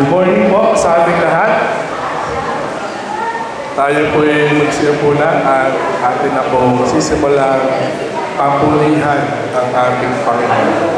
Good morning po sa ating lahat. Tayo po ay magsiupo na at atin na po sisimulang papurihan ang ating Panginoon.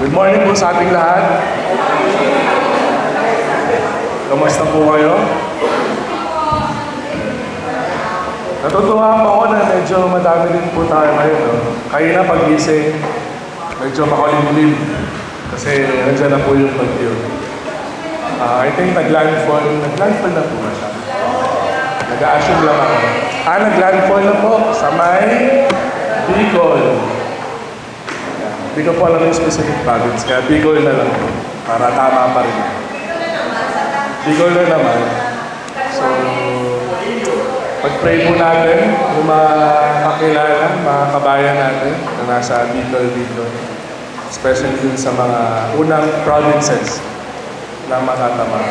Good morning po sa ating lahat. Kamusta po kayo? Natutuwa po ako na medyo madami din po tayo ngayon. No? Kaya na pag-gising, medyo makulimlim. Kasi nandiyan na po yung bagyo. I think nag-landfall na po ba siya? Nag-a-assume lang ako. Nag-landfall na po sa may Bicol. Hindi ko po alam yung specific province, kaya Bicol na lang po, para tama pa rin. Bicol na naman. So, pag-pray po natin, yung mga kakilala, mga kabayan natin na nasa Bicol dito. Especially dun sa mga unang provinces na matatama.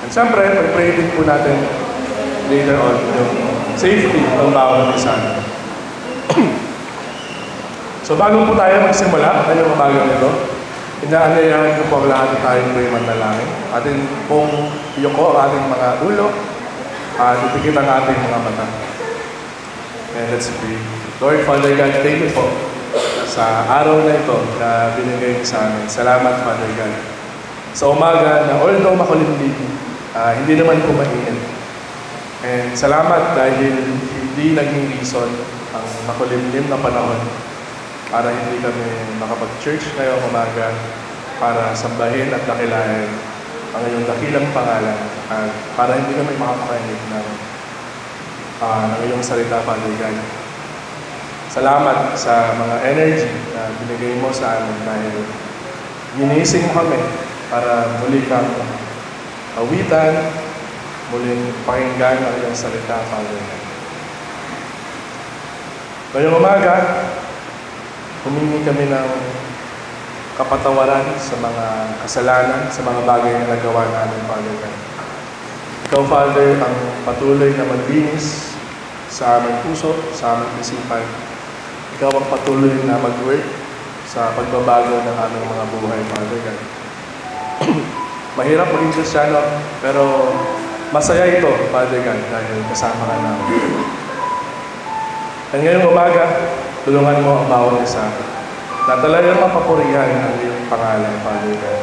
And siyempre, pag-pray din po natin later on yung safety ng bawat isa. So bago po tayo magsimula, ngayong umaga nito, inaanayahan ko po ang lahat na tayong may manalangin. Atin pong iyoko ang ating mga ulo at ipikit ang ating mga mata. And let's pray. Lord, Father God, thank you po sa araw na ito na binigay niyo sa amin. Salamat, Father God. Sa umaga na although makulimlim, hindi naman po mainit. And salamat dahil hindi naging reason ang makulimlim na panahon para hindi kami makapag-church ngayong umaga para sambahin at dakilahin ang iyong dakilang pangalan at para hindi kami makakarinig ng iyong salita, Father God. Salamat sa mga energy na binigay mo sa amin dahil ginising mo kami para muli kang awitan, muling pakinggan ang iyong salita, Father God. Ngayong umaga, humingi kami ng kapatawaran sa mga kasalanan, sa mga bagay na nagawa namin, Father God. Ikaw, Father, ang patuloy na maglinis sa aming puso, sa aming isipan. Ikaw ang patuloy na mag-work sa pagbabago ng aming mga buhay, Father God. Mahirap maging Kristiyano, pero masaya ito, Father God, dahil kasama ka namin. At ngayong umaga, tulungan mo ang bawat isa na talagang mapapurihan ang iyong pangalan, Father God.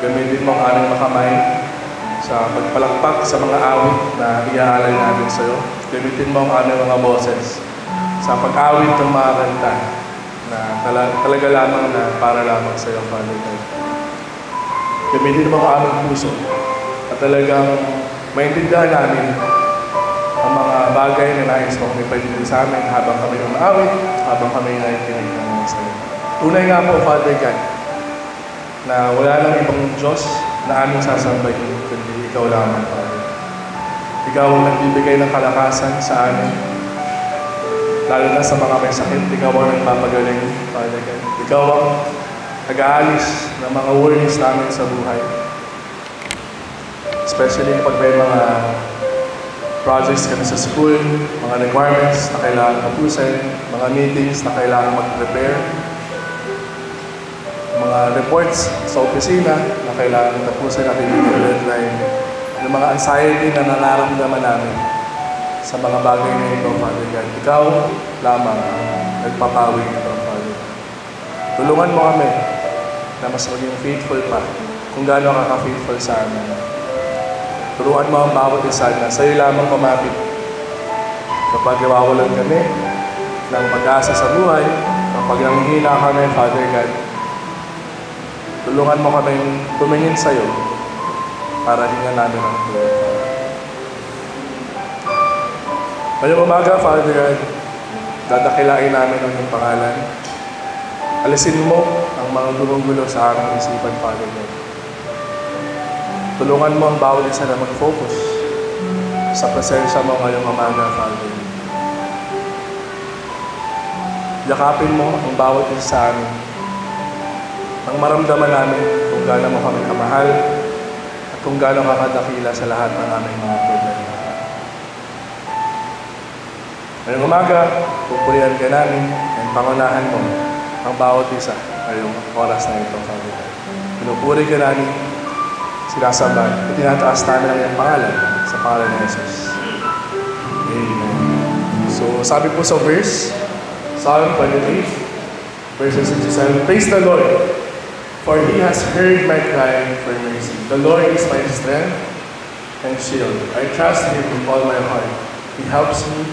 Gamitin mo ang aming makamay sa pagpalakpak sa mga awit na iaalay namin sa iyo. Gamitin mo ang aming mga boses sa pag-awit ng mga kanta na talaga lamang na para lamang sa iyo, Father God. Gamitin mo ang aming puso at talagang maintindihan namin ang mga bagay na nais mong ipagdito sa amin habang kami umaawit, habang kami nakikinig ng mga salita. Tunay nga po, Father God, na wala lang ibang Diyos na aming sasambahin, kundi Ikaw lamang, Father. Ikaw ang nagbibigay ng kalakasan sa amin, lalo na sa mga may sakit. Ikaw ang nagpapagaling, Father God. Ikaw ang nag-aalis ng mga worries namin sa buhay. Especially kapag may mga projects kami sa school, mga requirements na kailangan tapusin, mga meetings na kailangan mag-prepare, mga reports sa opisina na kailangan tapusin at hindi deadline, yung mga anxiety na nararamdaman namin sa mga bagay na ito, Father God. Ikaw lamang ang nagpapawi nito, Father. Tulungan mo kami na mas maging faithful pa kung gaano ka-faithful sa amin. Turuan mo ang bawat isa na sa'yo lamang kumapit. Kapag nawawalan kami ng pag-asa sa buhay, kapag nanghihina kami, Father God, tulungan mo kami tumingin sa'yo para hingan namin ang tulong. Ngayong umaga, Father God, dadakilain namin ang iyong pangalan. Alisin mo ang mga gumugulo sa aming isipan, Father God. Tulungan mo ang bawat isa na mag-focus sa presensya mo ngayong umaga, Father. Yakapin mo ang bawat isa sa amin nang maramdaman namin kung gaano mo kami kamahal at kung gaano ka kadakila sa lahat ng aming mga problema. Ngayong umaga, pupurihan ka namin at pangunahan mo ang bawat isa ngayong oras na ito, Father. Pinupuri ka namin, sinasamba at tinataas namin ang iyong pangalan sa pangalan ni Jesus. Amen. So, sabi po sa verse, Psalm 28, verses 67, praise the Lord, for He has heard my cry for mercy. The Lord is my strength and shield. I trust Him with all my heart. He helps me,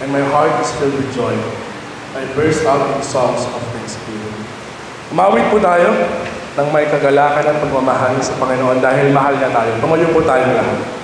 and my heart is filled with joy. I burst out in songs of thanksgiving. Umawit po tayo ng may kagalakan at pagmamahal sa Panginoon dahil mahal niya tayo. Tumayo po tayong lahat.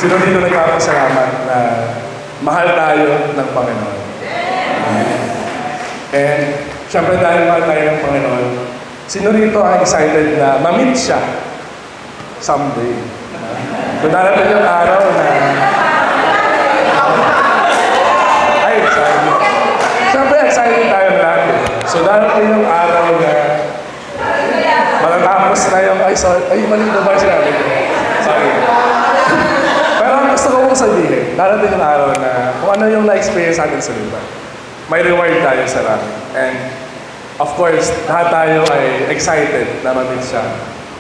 Sino dito nagpapasalamat na mahal tayo ng Panginoon? And syempre dahil mahal tayo ng Panginoon, sino rito ang excited na ma-meet siya someday? So darating yung araw na siyempre excited tayo lahat. So darating yung araw na matatapos na yung mali na ba sinabi ko? Sorry. Pero ang gusto ko mong sabihin, darating yung araw na kung ano yung na-experience natin sa lupa, may reward tayo sa langit. And of course, lahat tayo ay excited na ma-meet siya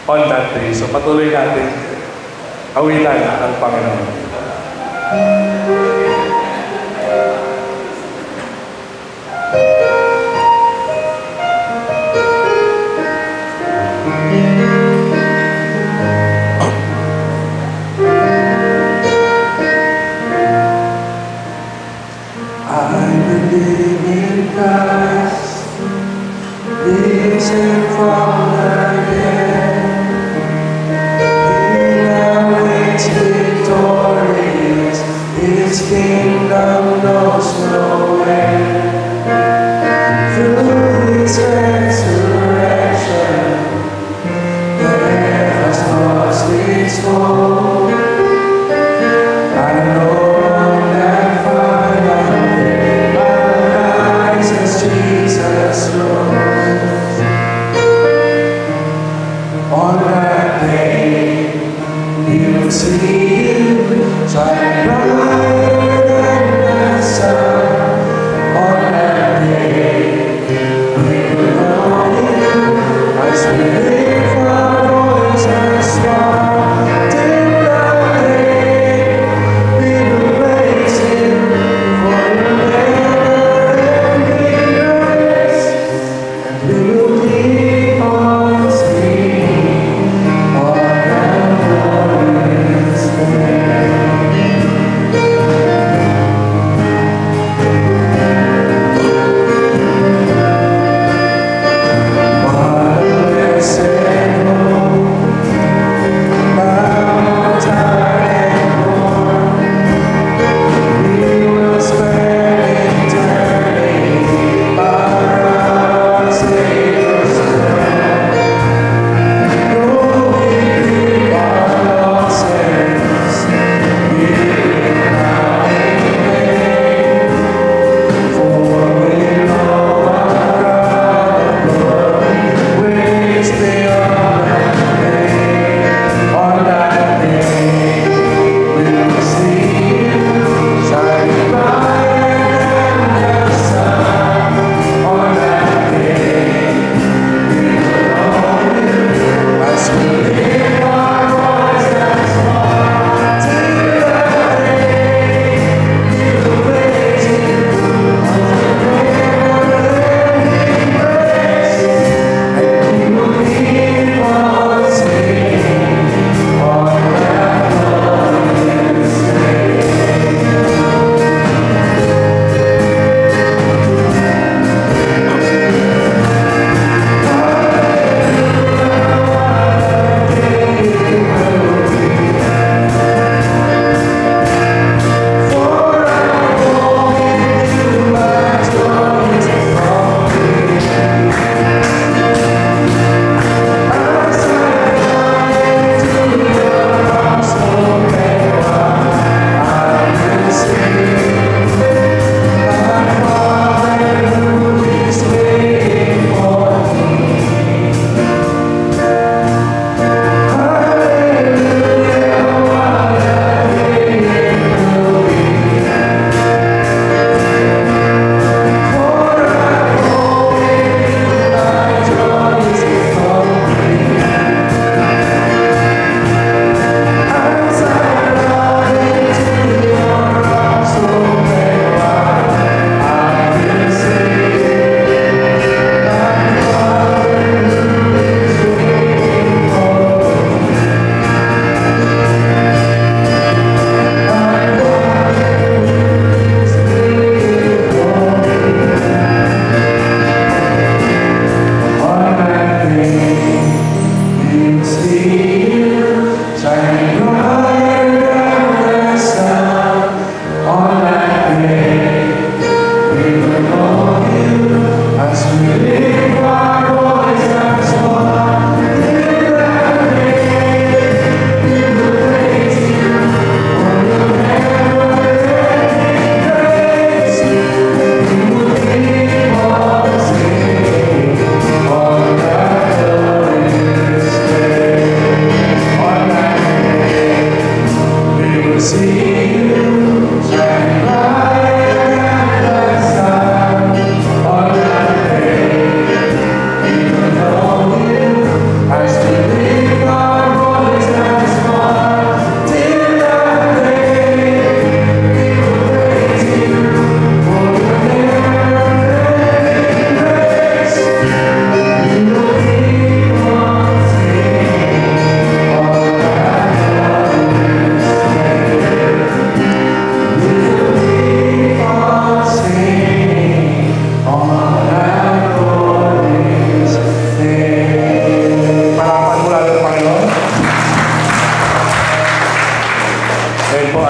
on that day. So patuloy natin awitan ang Panginoon.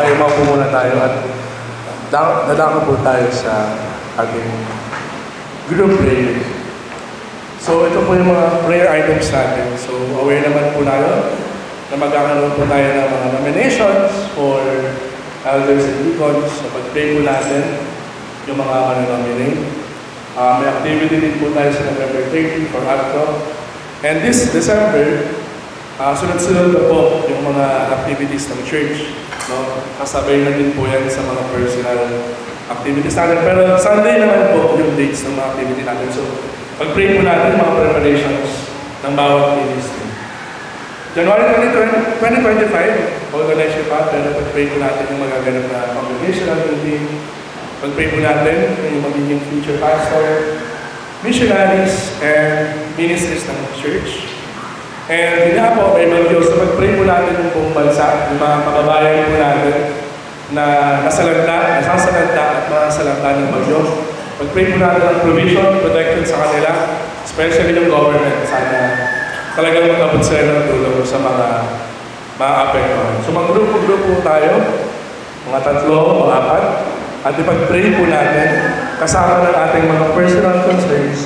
ay maupo muna tayo at dadako po tayo sa ating group prayer. So ito po yung mga prayer items natin. So aware naman po tayo na magkakaroon po tayo ng mga nominations for elders and deacons. So pag-pray po natin yung mga nominate. May activity din po tayo sa November 30 for ACTO. And this December, sunod-sunod na po yung mga activities ng church. No? Kasabay na din po yan sa mga personal activities natin. Pero Sunday naman po yung dates ng mga activity natin. So, pag-pray po natin mga preparations ng bawat ministry. January 2025, organize siya pa, pero pag-pray po natin yung magaganap na congregational meeting. Pag-pray po natin yung magiging future pastor, missionaries, and ministries ng church. And yun nga po, may mga Diyos na pag-pray po natin yung buong bansa, yung mga kababayan po natin na nasasalanta at masasalanta ng bagyo. Pag-pray po natin ang provision, protection sa kanila, especially yung government. Sana talagang mag-abot sila ng tulong sa mga apektuhan. So mag-grupo-grupo tayo, mga 3, mga 4, at ipag-pray po natin kasama ng ating mga personal concerns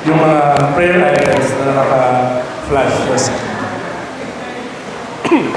yung mga prayer items na naka-flash sa screen.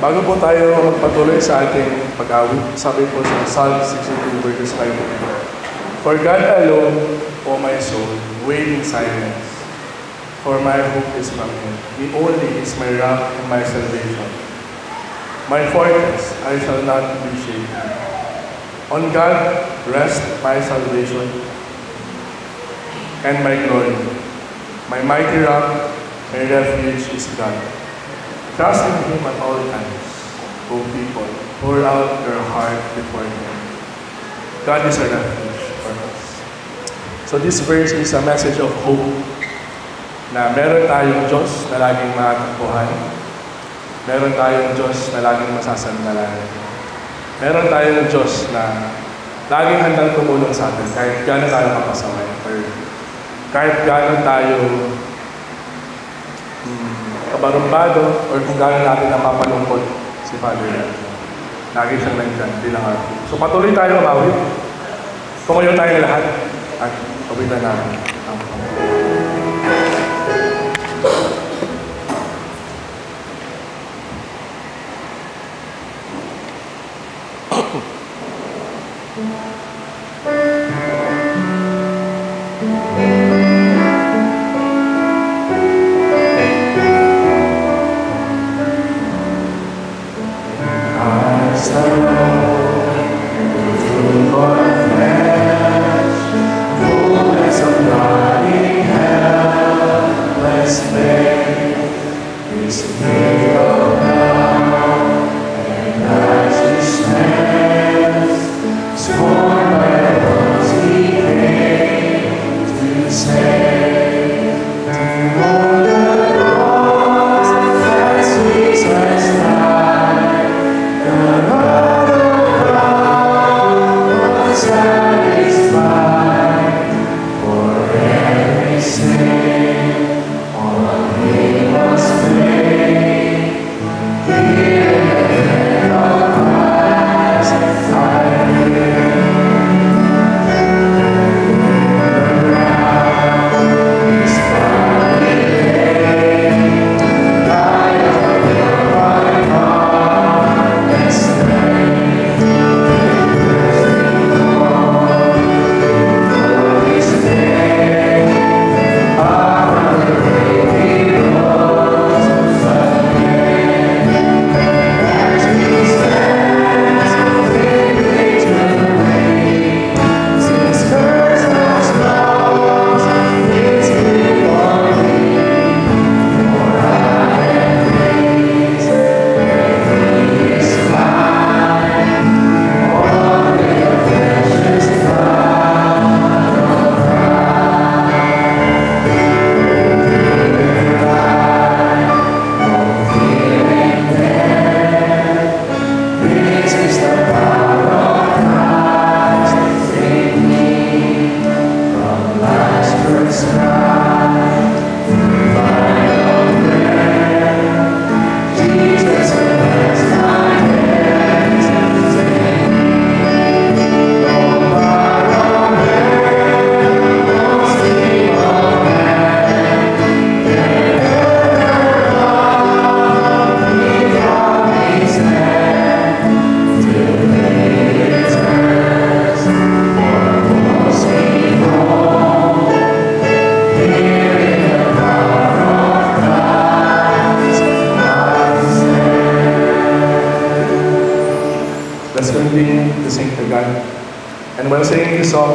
Bago po tayo magpatuloy sa ating pag-awit, sabi po sa Psalm 62 verses 5. For God alone, O my soul, wait in silence. For my hope is from Him. He only is my rock and my salvation. My fortress, I shall not be shaken. On God rest my salvation and my glory. My mighty rock, my refuge is God. Trust in Him at all times, O people. Pour out your heart before Him. God is a refuge for us. So this verse is a message of hope na meron tayong Diyos na laging matatakbuhan. Meron tayong Diyos na laging masasandalan. Meron tayong Diyos na laging handang tumulong sa atin kahit gano'n tayo kapasaway. Or kahit gano'n tayo kabarumbado or kung gano'n natin napapalungkot si Father. Lagi siyang nandiyan, bilang atin. So patuloy tayo umawit. Tumayo tayo lahat at awitan natin ang And while singing this song,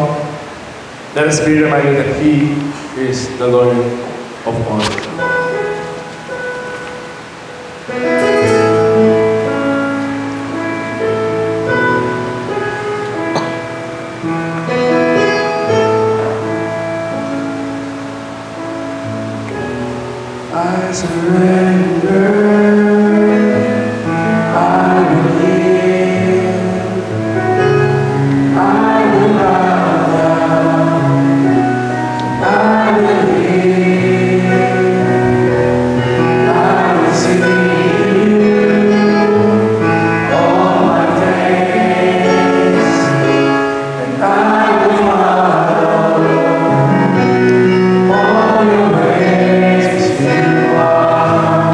let us be reminded that He is the Lord of all. I surrender. All your ways you are.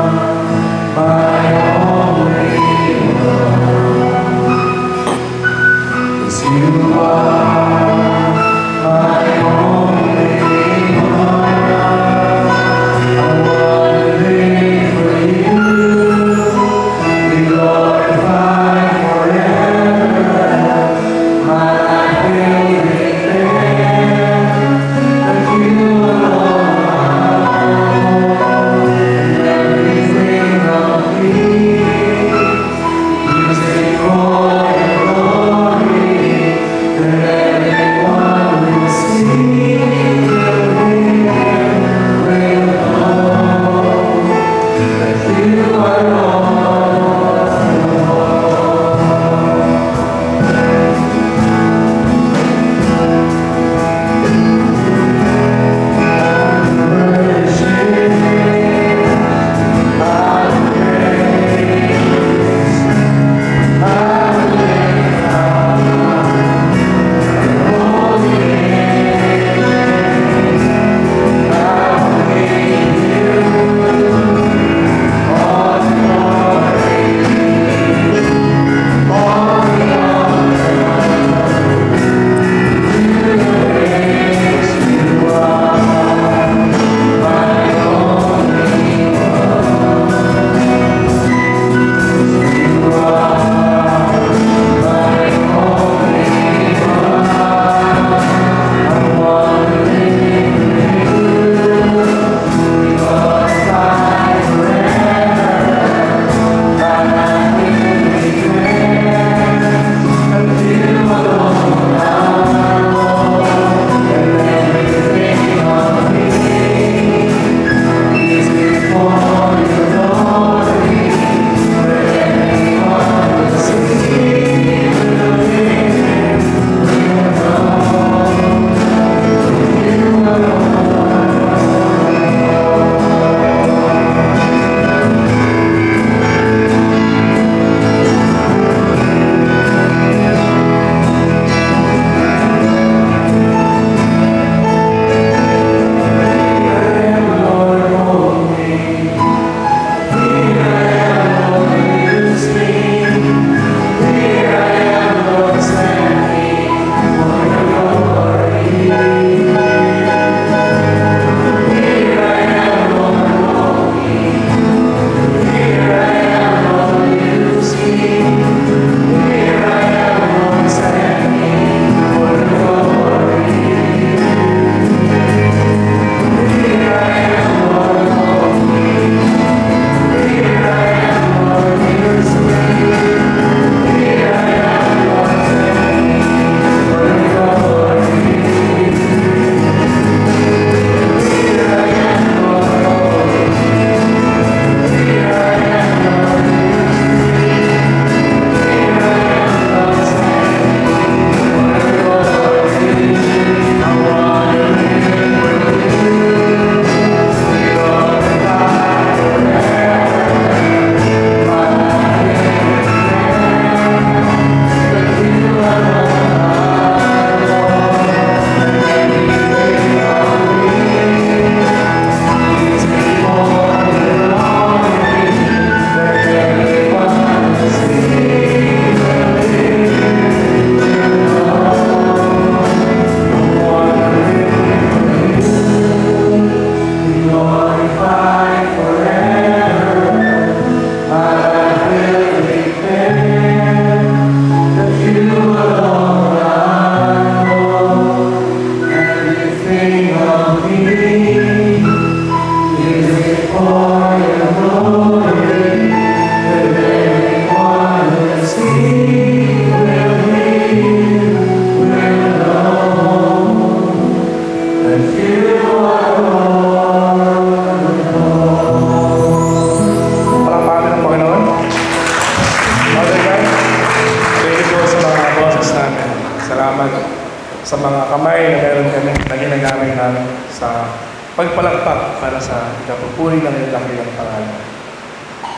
sa mga kamay na meron kami na ginagamit namin sa pagpalakpak para sa kapupuri ng ilang pangalan.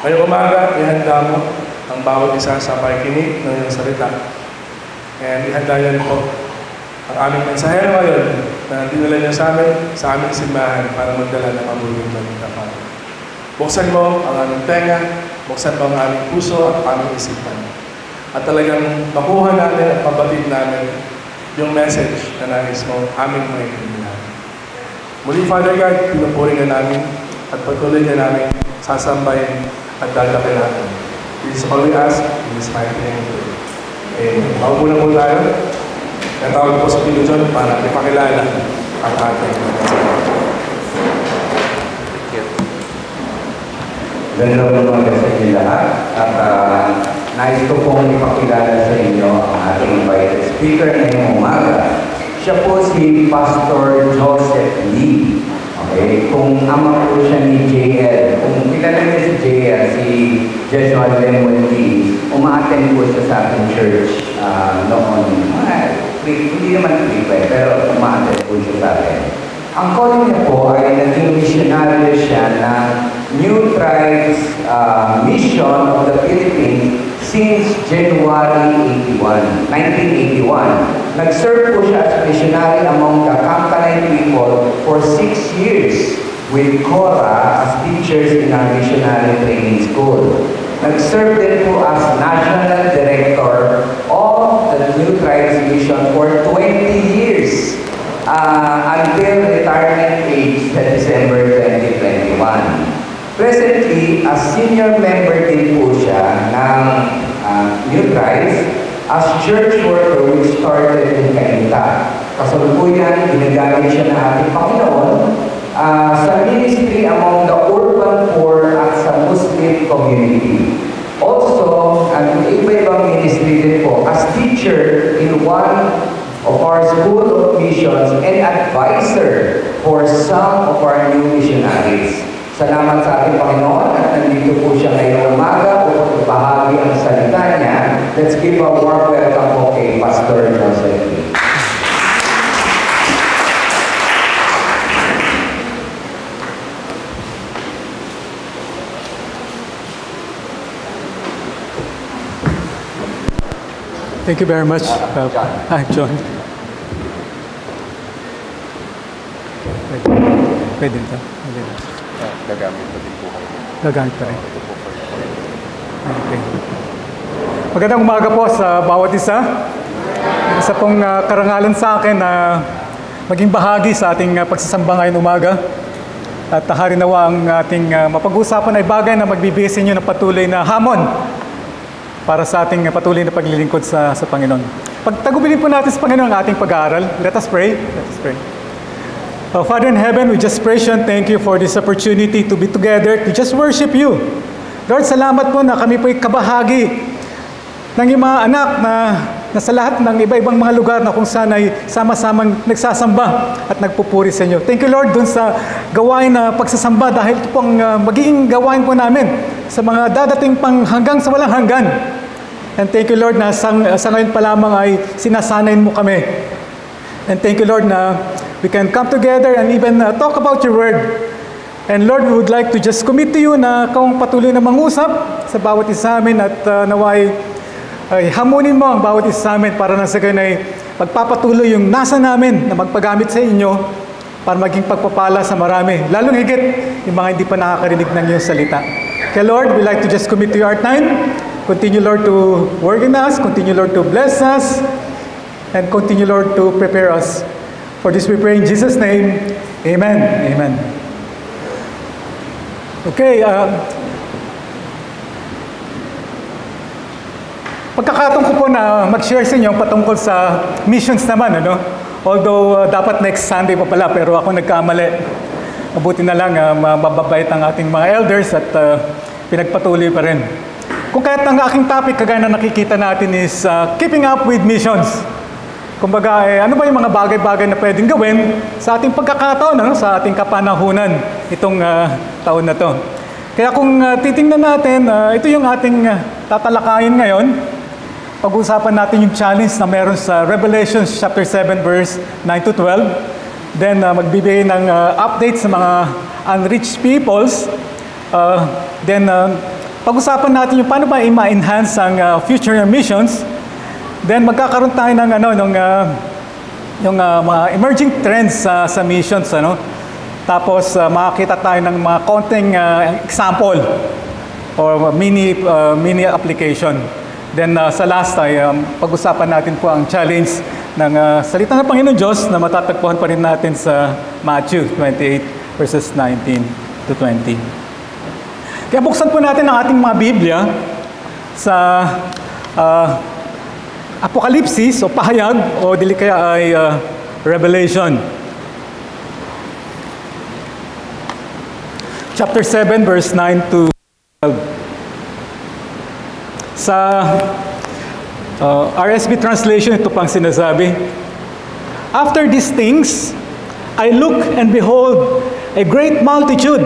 Ngayong umaga, ihanda mo ang bawat isa sa pakikinig ng iyong salita. And ihanda niyo rin po ang aming mensahero ngayon na dinala niya sa aming simbahan para magdala ng mabuting balita. Buksan mo ang aming tenga, buksan mo ang aming puso at aming isipan. at talagang makuha namin at mabatid namin yung message na nais mo aming maintindihan. Muli, Father God, pinupuri na namin at patuloy na namin sasambahin at dadakilatin. This is all we ask in this mighty name. Amen. Maupo na po tayo. Natawag po sa Tito John para ipakilala ang ating Ganda po mga sa inyo lahat at nais ko pong ipakilala sa inyo ang ating invited speaker ngayong umaga. Siya po si Pastor Joseph Lee. Okay, kung ama po siya ni JL, kung kilala niya si JL, si Joshua Lemon Lee, umaattend po siya sa ating church noon. Hindi naman frequent, pero umaattend po siya sa atin. Ang calling niya po ay naging missionary siya ng New Tribes Mission of the Philippines since January 1981. Nag-serve po siya as missionary among the Kamkanay people for 6 years with Cora as teachers in our missionary training school. Nag-serve din po as National Director of the New Tribes Mission for 20 years. Until retirement age sa December 2021. Presently, as senior member din po siya ng New Tribes as church worker which started in Cainta. Kasalukuyan, ginagamit siya ng ating Panginoon sa ministry among the urban poor at sa Muslim community. Also, iba-ibang ministry din po as teacher in one of our School of Missions and advisor for some of our new missionaries. Salamat sa ating Panginoon at nandito po siya ngayong umaga upang ibahagi ang salita niya. Let's give a warm welcome po kay Pastor Joseph Lee. Thank you very much, John. Pwede ito. Gagamit pa din po kayo. Gagamit pa rin. Okay. Magandang umaga po sa bawat isa. Isa pong karangalan sa akin na maging bahagi sa ating pagsasamba ngayong umaga. At harinawa ang ating mapag-usapan ay bagay na magbibigay sa inyo ng patuloy na hamon para sa ating patuloy na paglilingkod sa Panginoon. Pagtagubilin po natin sa Panginoon ang ating pag-aaral. Let us pray. Let us pray. Father in heaven, we just praise you and thank you for this opportunity to be together, to just worship you. Lord, salamat po na kami po ay kabahagi ng iyong mga anak na sa lahat ng iba-ibang mga lugar na kung saan ay sama-samang nagsasamba at nagpupuri sa inyo. Thank you, Lord, dun sa gawain na pagsasamba dahil ito pong magiging gawain po namin sa mga dadating pang hanggang sa walang hanggan. And thank you, Lord, na sa ngayon pa lamang ay sinasanayin mo kami. And thank you, Lord, na we can come together and even talk about your word. And Lord, we would like to just commit to you na kung patuloy na mangusap sa bawat isa amin at naway ay hamunin mo ang bawat isa sa amin para na sa ganun ay magpapatuloy yung nasa namin na magpagamit sa inyo para maging pagpapala sa marami. Lalong higit yung mga hindi pa nakakarinig ng iyong salita. Kaya Lord, we like to just commit to you our time. Continue, Lord, to work in us. Continue, Lord, to bless us. And continue, Lord, to prepare us. For this we pray in Jesus' name. Amen. Amen. Okay. Pagkakataon ko po na mag-share sa inyo patungkol sa missions naman, ano? Although dapat next Sunday pa pala, pero ako nagkamali. Mabuti na lang mababait ang ating mga elders at pinagpatuloy pa rin. Kung kahit ang aking topic, kagaya na nakikita natin is keeping up with missions. Kumbaga, ano ba yung mga bagay-bagay na pwedeng gawin sa ating pagkakataon, ano? Sa ating kapanahunan itong taon na to. Kaya kung titingnan natin, ito yung ating tatalakayin ngayon. Pag-usapan natin yung challenge na meron sa Revelation chapter 7 verse 9 to 12. Then magbibigay ng update sa mga unreached peoples. Then pag-usapan natin yung paano ba i-enhance ang future missions. Then magkakaroon tayo ng yung mga emerging trends sa missions, ano. Tapos makakita tayo ng mga konting example or mini application. Then sa last ay pag-usapan natin po ang challenge ng salita ng Panginoon Diyos na matatagpuan pa rin natin sa Matthew 28 verses 19 to 20. Kaya buksan po natin ang ating mga Biblia sa Apokalipsis o Pahayag o dili kaya ay Revelation. Chapter 7 verse 9 to 12. Sa RSV translation, ito pang sinasabi. After these things, I look and behold a great multitude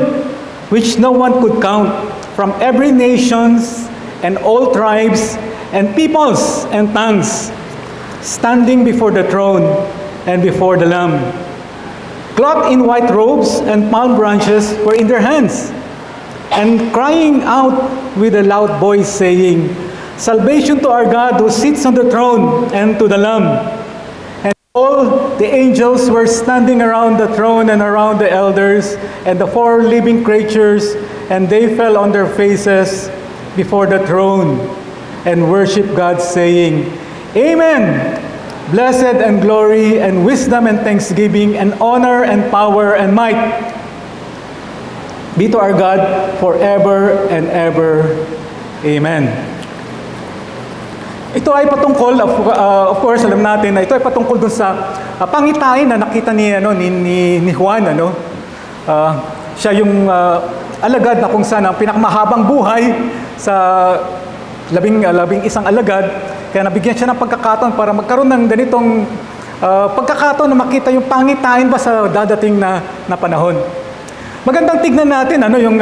which no one could count from every nations and all tribes and peoples and tongues standing before the throne and before the Lamb. Clothed in white robes and palm branches were in their hands, and crying out with a loud voice, saying, Salvation to our God who sits on the throne and to the Lamb. And all the angels were standing around the throne and around the elders and the four living creatures, and they fell on their faces before the throne and worshiped God, saying, Amen! Blessed and glory and wisdom and thanksgiving and honor and power and might be to our God forever and ever. Amen. Ito ay patungkol, of course, alam natin na ito ay patungkol dun sa pangitain na nakita ni Juan. Siya yung alagad na kung saan ang pinakamahabang buhay sa labing isang alagad. Kaya nabigyan siya ng pagkakataon para magkaroon ng ganitong pagkakataon na makita yung pangitain ba sa dadating na panahon. Magandang tignan natin yung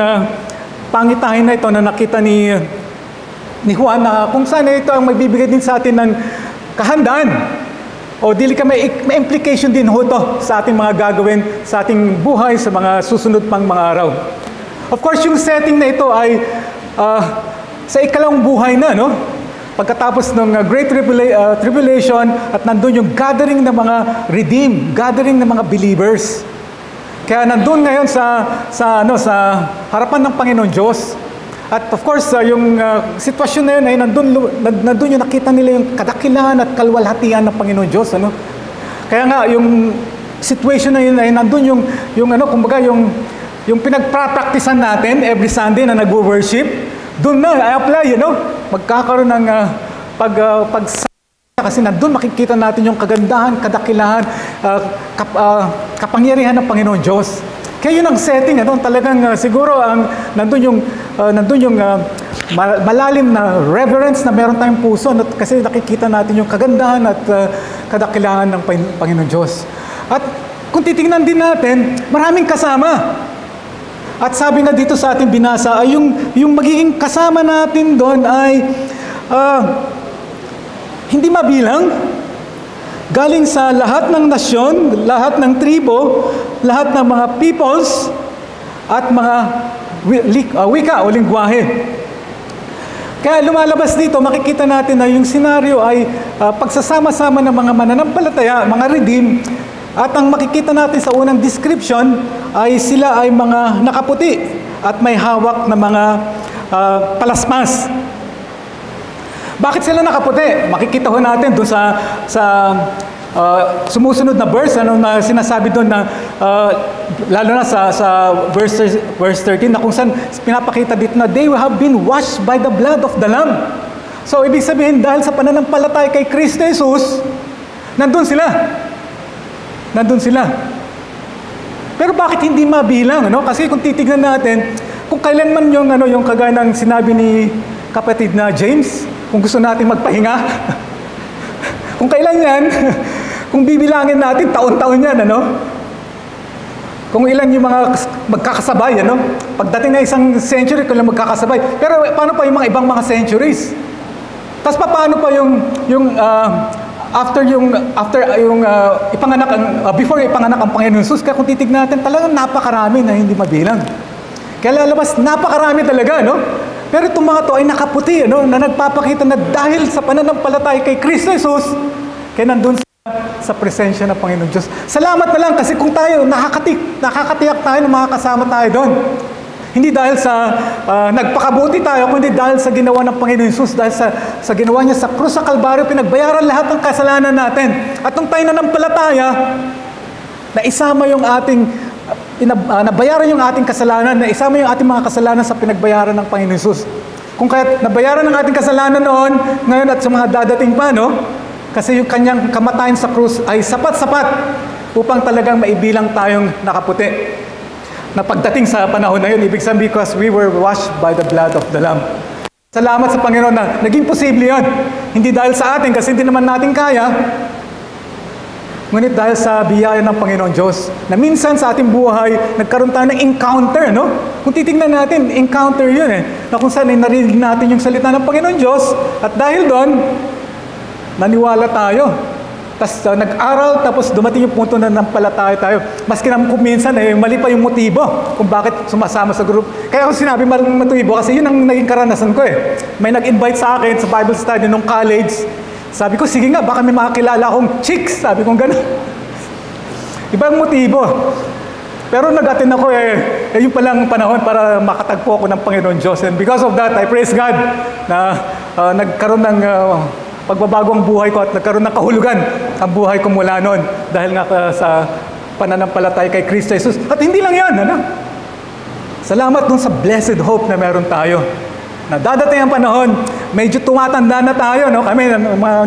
pangitain na ito na nakita ni Juan, na kung saan ito ang magbibigay din sa atin ng kahandaan. O dili ka may implication din ho to sa ating mga gagawin, sa ating buhay, sa mga susunod pang mga araw. Of course, yung setting na ito ay sa ikalawang buhay na, no? Pagkatapos ng Great Tribulation at nandun yung gathering ng mga redeemed, gathering ng mga believers. Kaya nandun ngayon sa harapan ng Panginoon Diyos. At of course, yung sitwasyon na yun ay nandun yung nakita nila yung kadakilahan at kalwalhatian ng Panginoon Diyos. Ano? Kaya nga, yung situation na yun ay nandun yung kumbaga yung pinagprapraktisan natin every Sunday na nag-worship. Doon na, i-apply, magkakaroon ng kasi nandun makikita natin yung kagandahan, kadakilahan, kapangyarihan ng Panginoon Diyos. Kaya yun ang setting, talagang siguro nandun yung malalim na reverence na meron tayong puso kasi nakikita natin yung kagandahan at kadakilahan ng Panginoon Diyos. At kung titingnan din natin, maraming kasama. At sabi nga dito sa ating binasa, ay yung magiging kasama natin doon ay hindi mabilang. Galing sa lahat ng nasyon, lahat ng tribo, lahat ng mga peoples, at mga wika o lingwahe. Kaya lumalabas dito, makikita natin na yung senaryo ay pagsasama-sama ng mga mananampalataya, mga redeem, at ang makikita natin sa unang description ay sila ay mga nakaputi at may hawak na mga palasmas. Bakit sila nakaputi? Makikita ho natin doon sa sumusunod na verse, na sinasabi doon na lalo na sa verse 13 na kung saan pinapakita dito na they have been washed by the blood of the Lamb. So ibig sabihin dahil sa pananampalataya kay Kristo Jesus, nandun sila. Pero bakit hindi mabilang? Kasi kung titignan natin, kung kailanman yung kagaya ng sinabi ni kapatid na James, kung gusto natin magpahinga, kung kailan yan, kung bibilangin natin, taon-taon yan, Kung ilan yung mga magkakasabay, Pagdating na isang century, kung lang magkakasabay. Pero paano pa yung mga ibang mga centuries? Tapos paano pa before ipanganak ang Panginoon Jesus, kaya kung titignan natin, talagang napakarami na hindi mabilang. Kaya lalabas, napakarami talaga, Pero itong mga to ay nakaputi, na nagpapakita na dahil sa pananampalataya kay Kristo Jesus, kaya nandun sa presensya ng Panginoon Diyos. Salamat na lang kasi kung tayo, nakakatiyak tayo na makakasama tayo doon. Hindi dahil sa nagpakabuti tayo, kundi dahil sa ginawa ng Panginoon Jesus, dahil sa ginawa niya sa krus sa Kalbaryo, pinagbayaran lahat ng kasalanan natin. At nung tayo nanampalataya, na isama yung ating, nabayaran yung ating kasalanan, na isama yung ating mga kasalanan sa pinagbayaran ng Panginoon Jesus. Kung kaya nabayaran ng ating kasalanan noon, ngayon at sa mga dadating pa, no? Kasi yung kanyang kamatayan sa krus ay sapat-sapat upang talagang maibilang tayong nakaputi. Na pagdating sa panahon na yun, ibig sabihin because we were washed by the blood of the Lamb. Salamat sa Panginoon na naging posible yun. Hindi dahil sa atin, kasi hindi naman natin kaya, ngunit dahil sa biyaya ng Panginoon Diyos, na minsan sa ating buhay, nagkaroon tayo ng encounter, no? Kung titingnan natin, encounter yun na kung saan ay narinig natin yung salita ng Panginoon Diyos, at dahil doon, naniwala tayo. Tapos nag-aral, tapos dumating yung punto na nampalataya tayo. Maski naman kung minsan, mali pa yung motibo kung bakit sumasama sa group. Kaya ako sinabi maling motibo, kasi yun ang naging karanasan ko May nag-invite sa akin sa Bible study nung college. Sabi ko, sige nga, baka may makakilala akong chicks. Sabi ko gano'n. Ibang motibo. Pero nag-attend ako yun palang panahon para makatagpo ako ng Panginoon Diyos. And because of that, I praise God na nagkaroon ng pagbabago ang buhay ko at nagkaroon ng kahulugan ang buhay ko mula noon dahil nga sa pananampalataya kay Kristo Jesus. At hindi lang yan, salamat dun sa blessed hope na meron tayo. Na dadating ang panahon, medyo tumatanda na tayo, Kami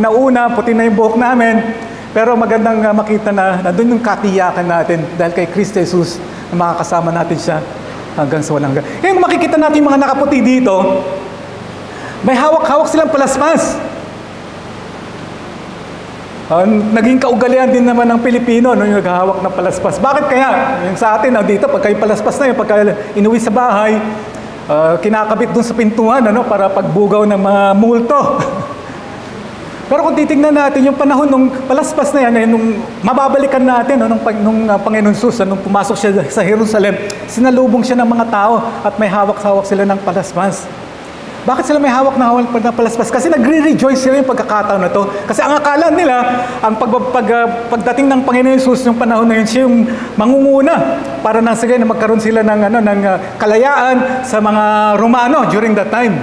nauna, puti na yung buhok namin. Pero magandang makita na doon yung katiyakan natin dahil kay Kristo Jesus na makakasama natin siya hanggang sa walang hanggan. Kaya kung makikita natin yung mga nakaputi dito, may hawak-hawak silang palaspas. Naging kaugalian din naman ng Pilipino yung naghahawak ng palaspas. Bakit kaya? Yung sa atin dito, pagka yung palaspas na yun, pagka inuwi sa bahay, kinakabit dun sa pintuan para pagbugaw ng mga multo. Pero kung titignan natin yung panahon nung palaspas na yan, nung mababalikan natin nung Panginoon Jesus, nung pumasok siya sa Jerusalem, sinalubong siya ng mga tao at may hawak-hawak sila ng palaspas. Bakit sila may hawak na palaspas? Kasi nagre-rejoice sila yung pagkakataon na to. Kasi ang akala nila, ang pagdating ng Panginoon Jesus yung panahon na yun, siya yung mangunguna para nang sige na magkaroon sila ng kalayaan sa mga Romano during that time.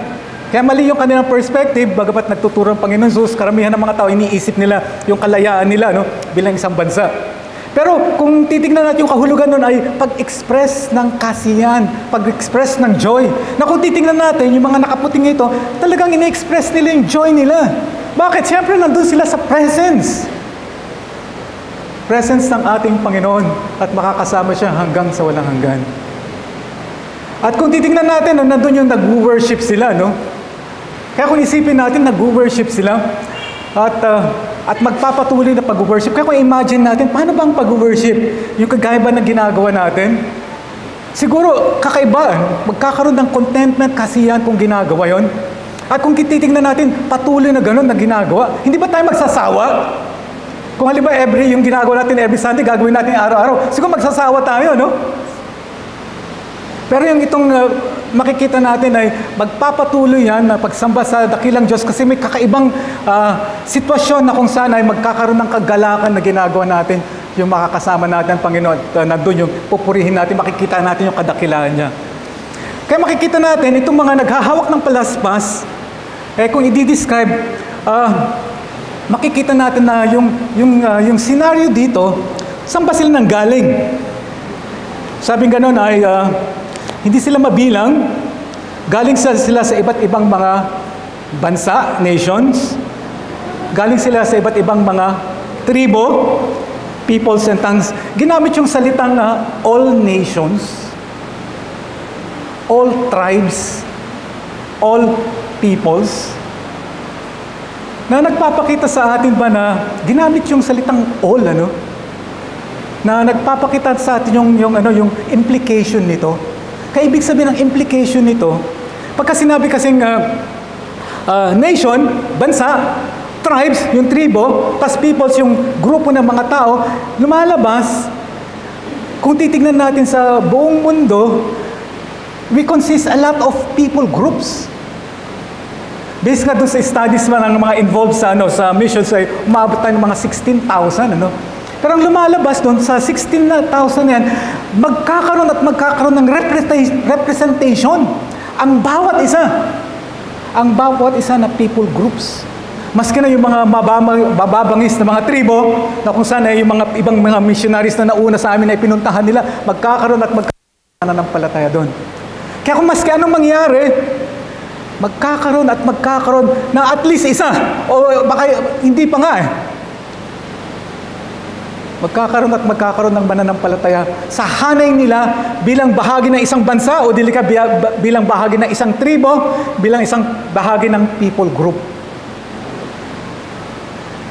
Kaya mali yung kanilang perspective, bagamat nagtuturo ang Panginoon Jesus, karamihan ng mga tao iniisip nila yung kalayaan nila bilang isang bansa. Pero kung titignan natin yung kahulugan nun ay pag-express ng kasiyahan, pag-express ng joy. Na kung titignan natin, yung mga nakaputing ito, talagang ine-express nila yung joy nila. Bakit? Siyempre nandun sila sa presence. Presence ng ating Panginoon at makakasama siya hanggang sa walang hanggan. At kung titignan natin, nandun yung nag-worship sila, Kaya kung isipin natin, nag-worship sila at magpapatuloy na pag-worship. Kaya kung imagine natin, paano ba ang pag-worship? Yung kagaya ba na ginagawa natin? Siguro, kakaiba. Magkakaroon ng contentment, kasiyahan kung ginagawa yon. At kung titignan natin, patuloy na gano'n na ginagawa, hindi ba tayo magsasawa? Kung halimbawa, yung ginagawa natin every Sunday, gagawin natin araw-araw, siguro magsasawa tayo, Pero yung itong makikita natin ay magpapatuloy yan na pagsamba sa dakilang Diyos kasi may kakaibang sitwasyon na kung saan ay magkakaroon ng kagalakan na ginagawa natin yung makakasama natin ang Panginoon at nandun yung pupurihin natin, makikita natin yung kadakilaan niya. Kaya makikita natin itong mga naghahawak ng palaspas, kung i-describe, makikita natin na yung scenario dito, saan ba sila nanggaling? Sabing gano'n ay hindi sila mabilang, galing sila sa iba't ibang mga bansa, nations, galing sila sa iba't ibang mga tribo, peoples and tongues. Ginamit yung salitang all nations, all tribes, all peoples, na nagpapakita sa atin ba na ginamit yung salitang all, na nagpapakita sa atin yung implication nito. Kaya ibig sabihin ng implication nito, pagka sinabi kasing nation, bansa, tribes, yung tribo, tas peoples, yung grupo ng mga tao, lumalabas, kung titignan natin sa buong mundo, we consist a lot of people groups. Based nga doon sa studies ng mga involved sa missions ay umabot tayo ng mga 16,000, Pero ang lumalabas doon sa 16,000 yan, magkakaroon at magkakaroon ng representation. Ang bawat isa na people groups. Maski na yung mga mababangis na mga tribo, na kung saan ay yung mga ibang mga missionaries na nauna sa amin ay pinuntahan nila, magkakaroon at magkakaroon ng palataya doon. Kaya kung maski anong mangyari, magkakaroon at magkakaroon ng at least isa, o baka hindi pa nga magkakaroon at magkakaroon ng mananampalataya sa hanay nila bilang bahagi ng isang bansa o dili ka bilang bahagi ng isang tribo, bilang isang bahagi ng people group.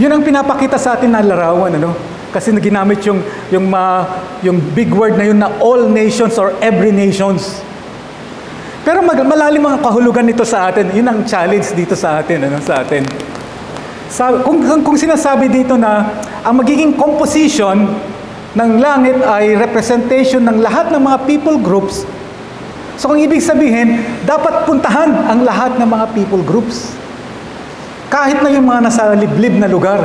Yun ang pinapakita sa atin na larawan, ano? Kasi ginamit yung big word na yun na all nations or every nations. Pero malalim ang kahulugan nito sa atin. Yun ang challenge dito sa atin, ano? Sa atin. Kung sinasabi dito na ang magiging composition ng langit ay representation ng lahat ng mga people groups, so kung ibig sabihin, dapat puntahan ang lahat ng mga people groups. Kahit na yung mga nasa liblib na lugar.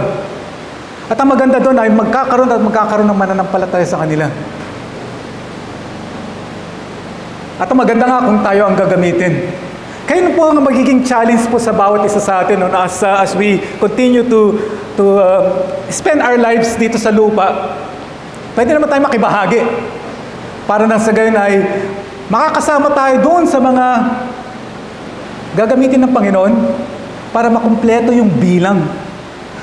At ang maganda doon ay magkakaroon ng mananampalataya sa kanila. At ang maganda nga kung tayo ang gagamitin. Kaya po ang magiging challenge po sa bawat isa sa atin as we continue to spend our lives dito sa lupa. Pwede naman tayo makibahagi. Para nang sa gayon ay makakasama tayo doon sa mga gagamitin ng Panginoon para makumpleto yung bilang.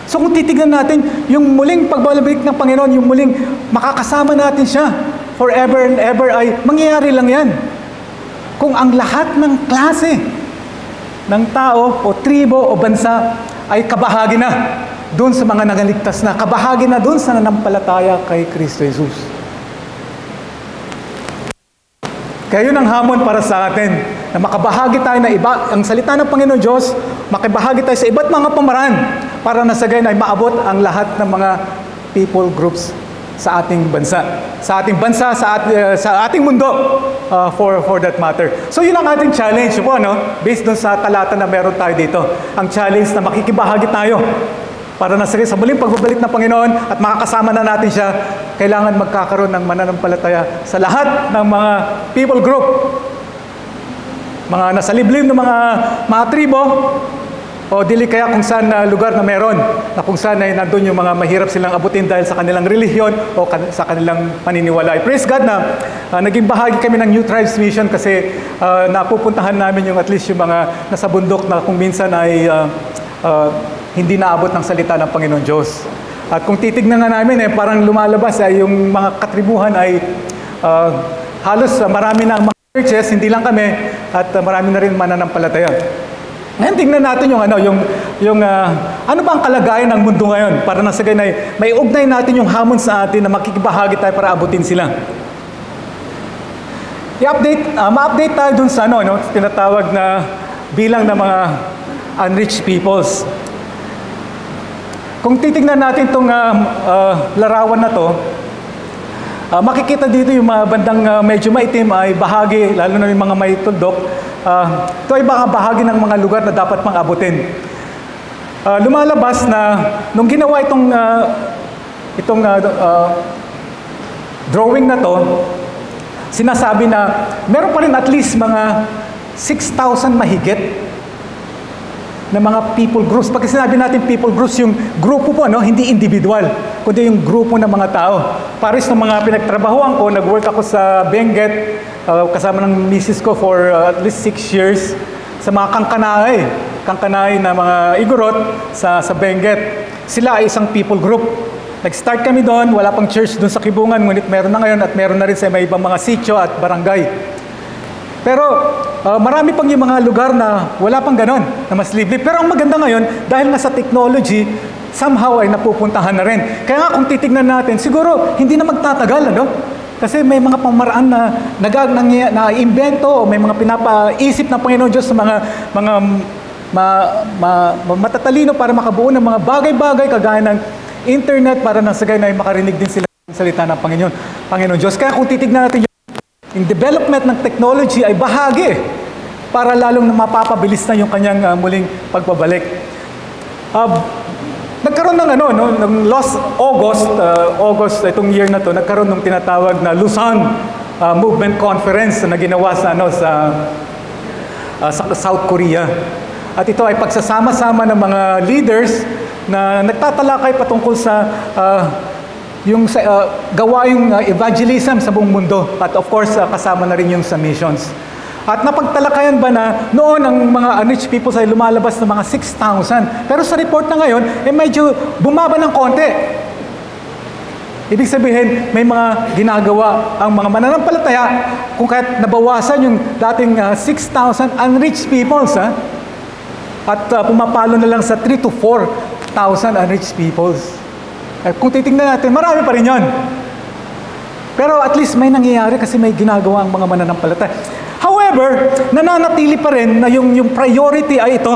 So kung titignan natin, yung muling pagbabalik ng Panginoon, yung muling makakasama natin siya forever and ever ay mangyayari lang yan. Kung ang lahat ng klase ng tao o tribo o bansa ay kabahagi na doon sa mga nagaligtas na, kabahagi na doon sa nanampalataya kay Kristo Jesus. Kaya yun ang hamon para sa atin, na makabahagi tayo na iba, ang salita ng Panginoon Diyos, makibahagi tayo sa iba't mga pamaraan para na sa gayon ay maabot ang lahat ng mga people groups sa ating bansa, sa ating mundo, for that matter. So yun ang ating challenge po, no? Based doon sa talata na meron tayo dito. Ang challenge na makikibahagi tayo para na sa muling pagbabalik ng Panginoon at makakasama na natin siya, kailangan magkakaroon ng mananampalataya sa lahat ng mga people group. Mga nasa liblib ng mga tribo, o dili kaya kung saan lugar na meron, na kung saan ay nandun yung mga mahirap silang abutin dahil sa kanilang relihiyon o sa kanilang paniniwala. I praise God na naging bahagi kami ng New Tribes Mission kasi napupuntahan namin yung at least yung mga nasa bundok na kung minsan ay hindi naabot ng salita ng Panginoon Diyos. At kung titignan nga namin, parang lumalabas yung mga katribuhan ay halos marami na ang mga churches, hindi lang kami, at marami na rin mananampalataya. Ngayon, tingnan natin ano ba ang kalagayan ng mundo ngayon para nasa ganay, may ugnay natin yung hamon sa atin na makikibahagi tayo para abutin sila. Ma-update tayo dun sa tinatawag na bilang ng mga unreached peoples. Kung titignan natin itong larawan na to, makikita dito yung mga bandang medyo maitim ay bahagi, lalo na yung mga may tuldok. Ito ay baka bahagi ng mga lugar na dapat pang abutin. Lumalabas na nung ginawa itong drawing na to, sinasabi na meron pa rin at least mga 6,000 mahigit na mga people groups. Pag sinabi natin people groups, yung grupo po, hindi individual, kundi yung grupo ng mga tao. Pares ng mga pinagtrabahoan ko, nag-work ako sa Benguet, kasama ng misis ko for at least 6 years, sa mga kangkanay na mga igorot sa Benguet. Sila ay isang people group. Nag-start kami doon, wala pang church doon sa Kibungan, ngunit meron na ngayon at meron na rin sa may ibang mga sitio at barangay. Pero marami pang yung mga lugar na wala pang ganon, na mas liblib. Pero ang maganda ngayon, dahil nga sa technology, somehow ay napupuntahan na rin. Kaya nga kung titignan natin, siguro hindi na magtatagal, Kasi may mga pamaraan na na-invento o may mga pinapaisip ng Panginoon Diyos sa mga matatalino para makabuo ng mga bagay-bagay kagaya ng internet para nang sagay na makarinig din sila ng salita ng Panginoon Diyos. Kaya kung titignan natin yung development ng technology ay bahagi para lalong mapapabilis na yung kanyang muling pagbabalik. nagkaroon ng last August itong year na to, nagkaroon ng tinatawag na Lausanne Movement Conference na ginawa sa South Korea. At ito ay pagsasama-sama ng mga leaders na nagtatalakay patungkol sa gawaing evangelism sa buong mundo. At of course, kasama na rin yung sa missions. At napagtalakayan ba na noon ang mga unreached people ay lumalabas ng mga 6,000. Pero sa report na ngayon, medyo bumaba ng konti. Ibig sabihin, may mga ginagawa ang mga mananampalataya kung kahit nabawasan yung dating 6,000 unreached peoples, at pumapalo na lang sa 3,000 to 4,000 unreached peoples. Kung titingnan natin, marami pa rin yun. Pero at least may nangyayari kasi may ginagawa ang mga mananampalataya. However, nananatili pa rin na yung priority ay ito.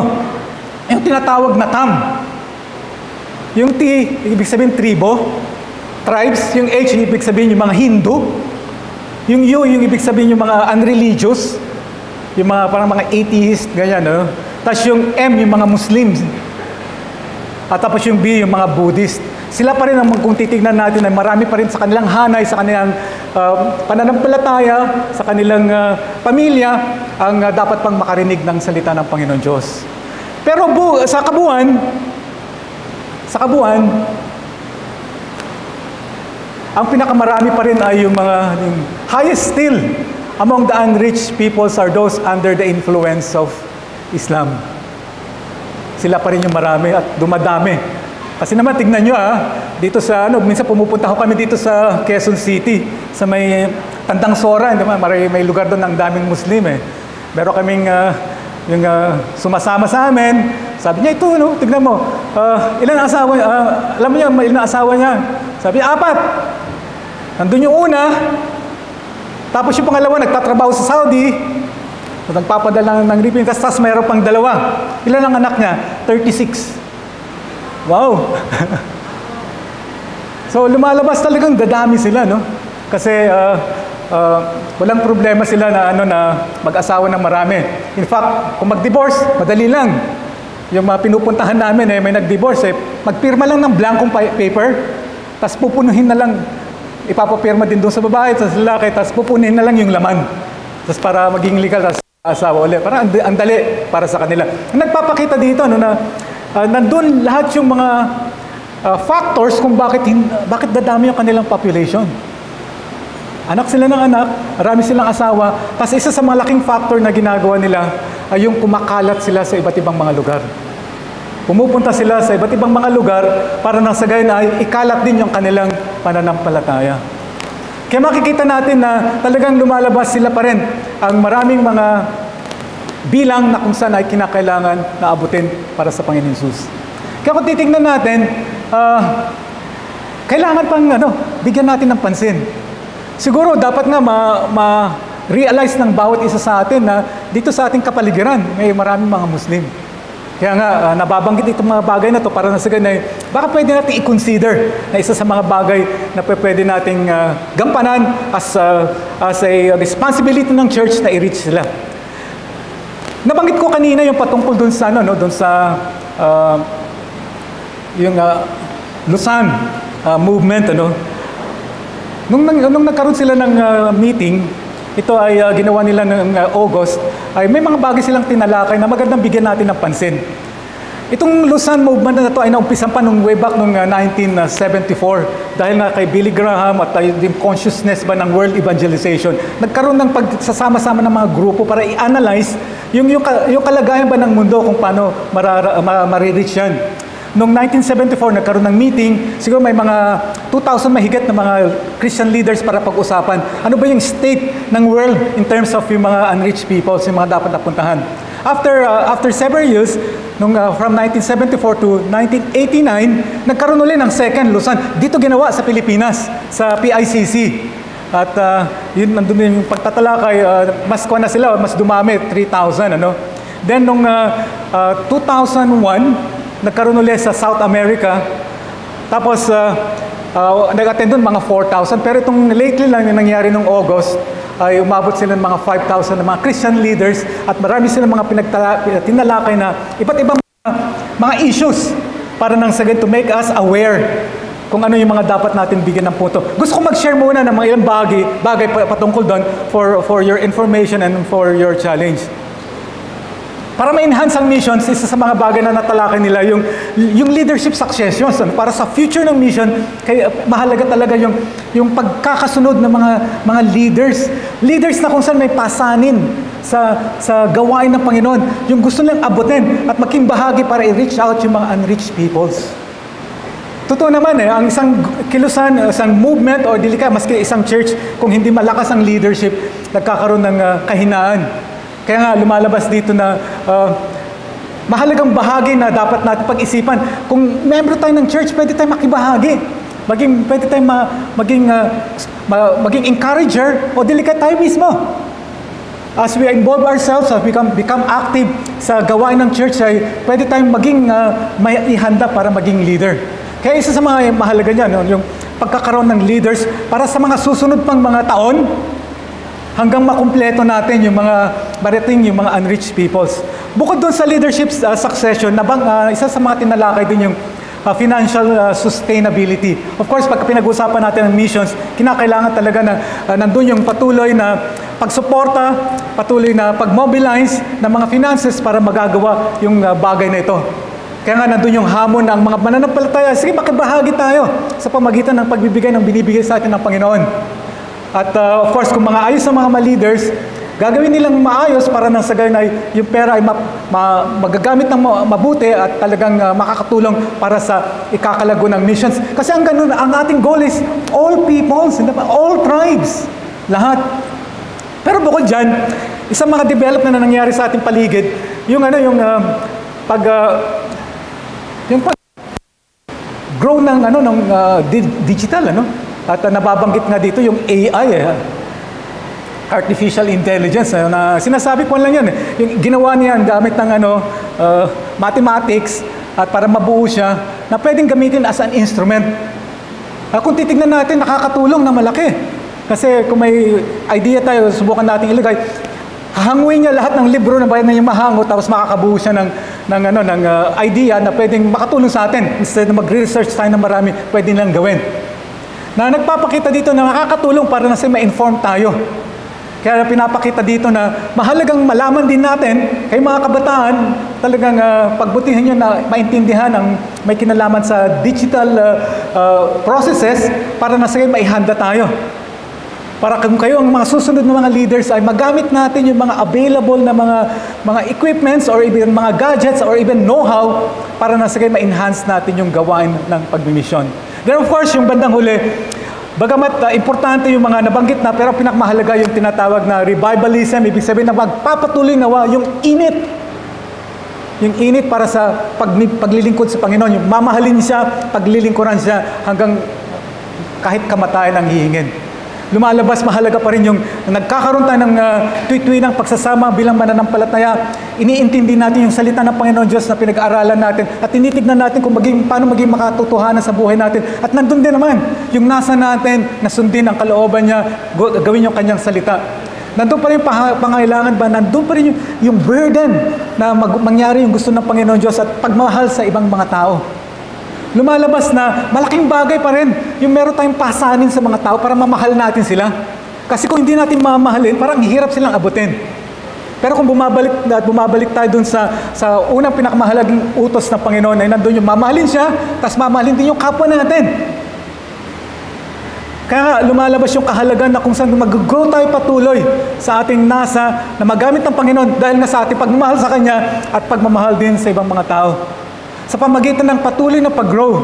Yung tinatawag na TAM. Yung T, ibig sabihin tribo, tribes. Yung H, ibig sabihin yung mga Hindu. Yung U, yung ibig sabihin yung mga unreligious. Yung mga parang mga atheist, ganyan, no? Tapos yung M, yung mga Muslims. At tapos yung B, yung mga Buddhist. Sila pa rin, kung titignan natin, ay marami pa rin sa kanilang hanay, sa kanilang pananampalataya, sa kanilang pamilya, ang dapat pang makarinig ng salita ng Panginoon Diyos. Pero sa kabuuan, ang pinakamarami pa rin ay yung highest still among the unreached peoples are those under the influence of Islam. Sila pa rin yung marami at dumadami. Kasi naman, tignan nyo dito sa, minsan pumupunta kami dito sa Quezon City, sa may Tandang Sora, may lugar doon ng daming Muslim Meron kaming, sumasama sa amin, sabi niya, ito, tignan mo, ilan asawa, alam mo niya, ilan asawa niya? Sabi niya, 4. Nandun yung una, tapos yung pangalawa, nagtatrabaho sa Saudi, nagpapadala ng ripin, tapos mayroon pang 2. Ilan ang anak niya? 36. Wow! So, lumalabas talagang dadami sila, no? Kasi walang problema sila na mag-asawa ng marami. In fact, kung mag-divorce, madali lang. Yung mga pinupuntahan namin, may nag-divorce, magpirma lang ng blankong paper, tapos pupunuhin na lang, ipapapirma din doon sa babae, sa lalaki, tapos pupunuhin na lang yung laman. Tapos para maging legal, tapos asawa ulit. Parang ang dali para sa kanila. Nagpapakita dito, nandun lahat yung mga factors kung bakit dadami yung kanilang population. Anak sila ng anak, marami silang asawa, tapos isa sa malaking factor na ginagawa nila ay yung kumakalat sila sa iba't ibang mga lugar. Pumupunta sila sa iba't ibang mga lugar para nang sa gayon ay ikalat din yung kanilang pananampalataya. Kaya makikita natin na talagang lumalabas sila pa rin ang maraming mga bilang na kung saan ay kinakailangan na abutin para sa Panginoon Jesus. Kaya kung titignan natin, kailangan pang bigyan natin ng pansin. Siguro dapat nga ma-realize ng bawat isa sa atin na dito sa ating kapaligiran may maraming mga Muslim. Kaya nga, nababanggit itong mga bagay na to para nasagan na baka pwede natin i-consider na isa sa mga bagay na pwede nating gampanan as a responsibility ng church na i-reach sila. Nabanggit ko kanina yung patungkol dun sa yung Lausanne movement Nung nagkaroon sila ng meeting, ito ay ginawa nila ng August, ay may mga bagay silang tinalakay na magandang bigyan natin ng pansin. Itong Lausanne movement na ito ay naumpisan pa nung way back nung 1974 dahil nga kay Billy Graham at yung consciousness ba ng world evangelization. Nagkaroon ng pagsasama-sama ng mga grupo para i-analyze yung kalagayan ba ng mundo kung paano marireach yan. Noong 1974, nagkaroon ng meeting, siguro may mga 2,000 mahigit na mga Christian leaders para pag-usapan. Ano ba yung state ng world in terms of yung mga unreached peoples, yung mga dapat napuntahan. After several years, from 1974 to 1989, nagkaroon ulit ng second Lausanne. Dito ginawa sa Pilipinas, sa PICC. At yun, nandun yung pagtatalakay, mas kuha na sila, mas dumami, 3,000. Then, noong 2001, nagkaroon ulit sa South America. Tapos, nag-attend doon mga 4,000. Pero itong lately lang yung nangyari noong August, ay umabot sila ng mga 5,000 na mga Christian leaders at marami silang mga tinalakay na iba't ibang mga issues para nang sa to make us aware kung ano yung mga dapat natin bigyan ng punto. Gusto ko mag-share muna ng mga ilang bagay patungkol doon for your information and for your challenge. Para ma-enhance ang missions, isa sa mga bagay na natalakay nila yung leadership succession. Para sa future ng mission, kaya mahalaga talaga yung pagkakasunod ng mga leaders. Leaders na kung saan may pasanin sa gawain ng Panginoon. Yung gusto nilang abutin at maging bahagi para i-reach out yung mga unreached peoples. Totoo naman ang isang kilusan, isang movement o dilika, maski isang church, kung hindi malakas ang leadership, nagkakaroon ng kahinaan. Kaya nga lumalabas dito na mahalagang bahagi na dapat natin pag-isipan. Kung membro tayo ng church, pwede tayo makibahagi. Pwede tayo maging encourager o dilika tayo mismo. As we involve ourselves, as we become active sa gawain ng church, ay pwede tayong maging may ihanda para maging leader. Kaya isa sa mga mahalaga niyan, yung pagkakaroon ng leaders para sa mga susunod pang mga taon, hanggang makumpleto natin yung mga unreached peoples. Bukod doon sa leadership succession, isa sa mga tinalakay din yung financial sustainability. Of course, pag pinag-usapan natin ang missions, kinakailangan talaga na nandun yung patuloy na pagsuporta, patuloy na pag-mobilize ng mga finances para magagawa yung bagay na ito. Kaya nga nandun yung hamon ng mga mananampalataya. Sige, makibahagi tayo sa pamagitan ng pagbibigay ng binibigay sa atin ng Panginoon. At of course, kung mga ayos sa mga leaders, gagawin nilang maayos para nang sa gayon ay yung pera ay magagamit ng mabuti at talagang makakatulong para sa ikakalago ng missions. Kasi ang ating goal is all peoples, all tribes, lahat. Pero bukod dyan, isang mga development na nangyari sa ating paligid, yung grow ng digital, At nababanggit nga dito yung AI, Artificial Intelligence, na sinasabi ko lang yan. Yung ginawa niya gamit ng mathematics at para mabuo siya na pwedeng gamitin as an instrument. Kung titignan natin, nakakatulong na malaki. Kasi kung may idea tayo, subukan natin ilagay, hahanguin niya lahat ng libro na bayan na yung mahango, tapos makakabuo siya ng idea na pwedeng makatulong sa atin. Instead na mag-research tayo ng marami, pwede nilang gawin. Na nagpapakita dito na nakakatulong para na ma-inform tayo. Kaya pinapakita dito na mahalagang malaman din natin kay mga kabataan, talagang pagbutihan nyo na maintindihan ang may kinalaman sa digital processes para na maihanda tayo. Para kung kayo ang mga susunod na mga leaders ay magamit natin yung mga available na mga equipments or even mga gadgets or even know-how para na ma-enhance natin yung gawain ng pagmimisyon. Then of course, yung bandang huli, bagamat importante yung mga nabanggit na, pero pinakamahalaga yung tinatawag na revivalism, ibig sabihin na magpapatuloy nawa yung init. Yung init para sa paglilingkod sa Panginoon, yung mamahalin siya, paglilingkuran siya hanggang kahit kamatayan ang hihingin. Lumalabas, mahalaga pa rin yung nagkakaroon tayo ng tuwi-tuwi ng pagsasama bilang mananampalataya. Iniintindi natin yung salita ng Panginoon Diyos na pinag-aaralan natin at tinitignan natin kung paano maging makatotohanan sa buhay natin. At nandun din naman yung nasa natin na sundin ang kalooban niya, gawin yung kanyang salita. Nandun pa rin yung pangailangan ba? Nandun pa rin yung burden na mangyari yung gusto ng Panginoon Diyos at pagmahal sa ibang mga tao. Lumalabas na malaking bagay pa rin yung meron tayong pasanin sa mga tao para mamahal natin sila. Kasi kung hindi natin mamahalin, parang hirap silang abutin. Pero kung bumabalik tayo dun sa unang pinakamahalagang utos ng Panginoon ay nandun yung mamahalin siya, tapos mamahalin din yung kapwa natin. Kaya lumalabas yung kahalagan na kung saan mag-grow tayo patuloy sa ating nasa na magamit ng Panginoon dahil nga sa ating pagmamahal sa Kanya at pagmamahal din sa ibang mga tao. Sa pamagitan ng patuloy na pag-grow,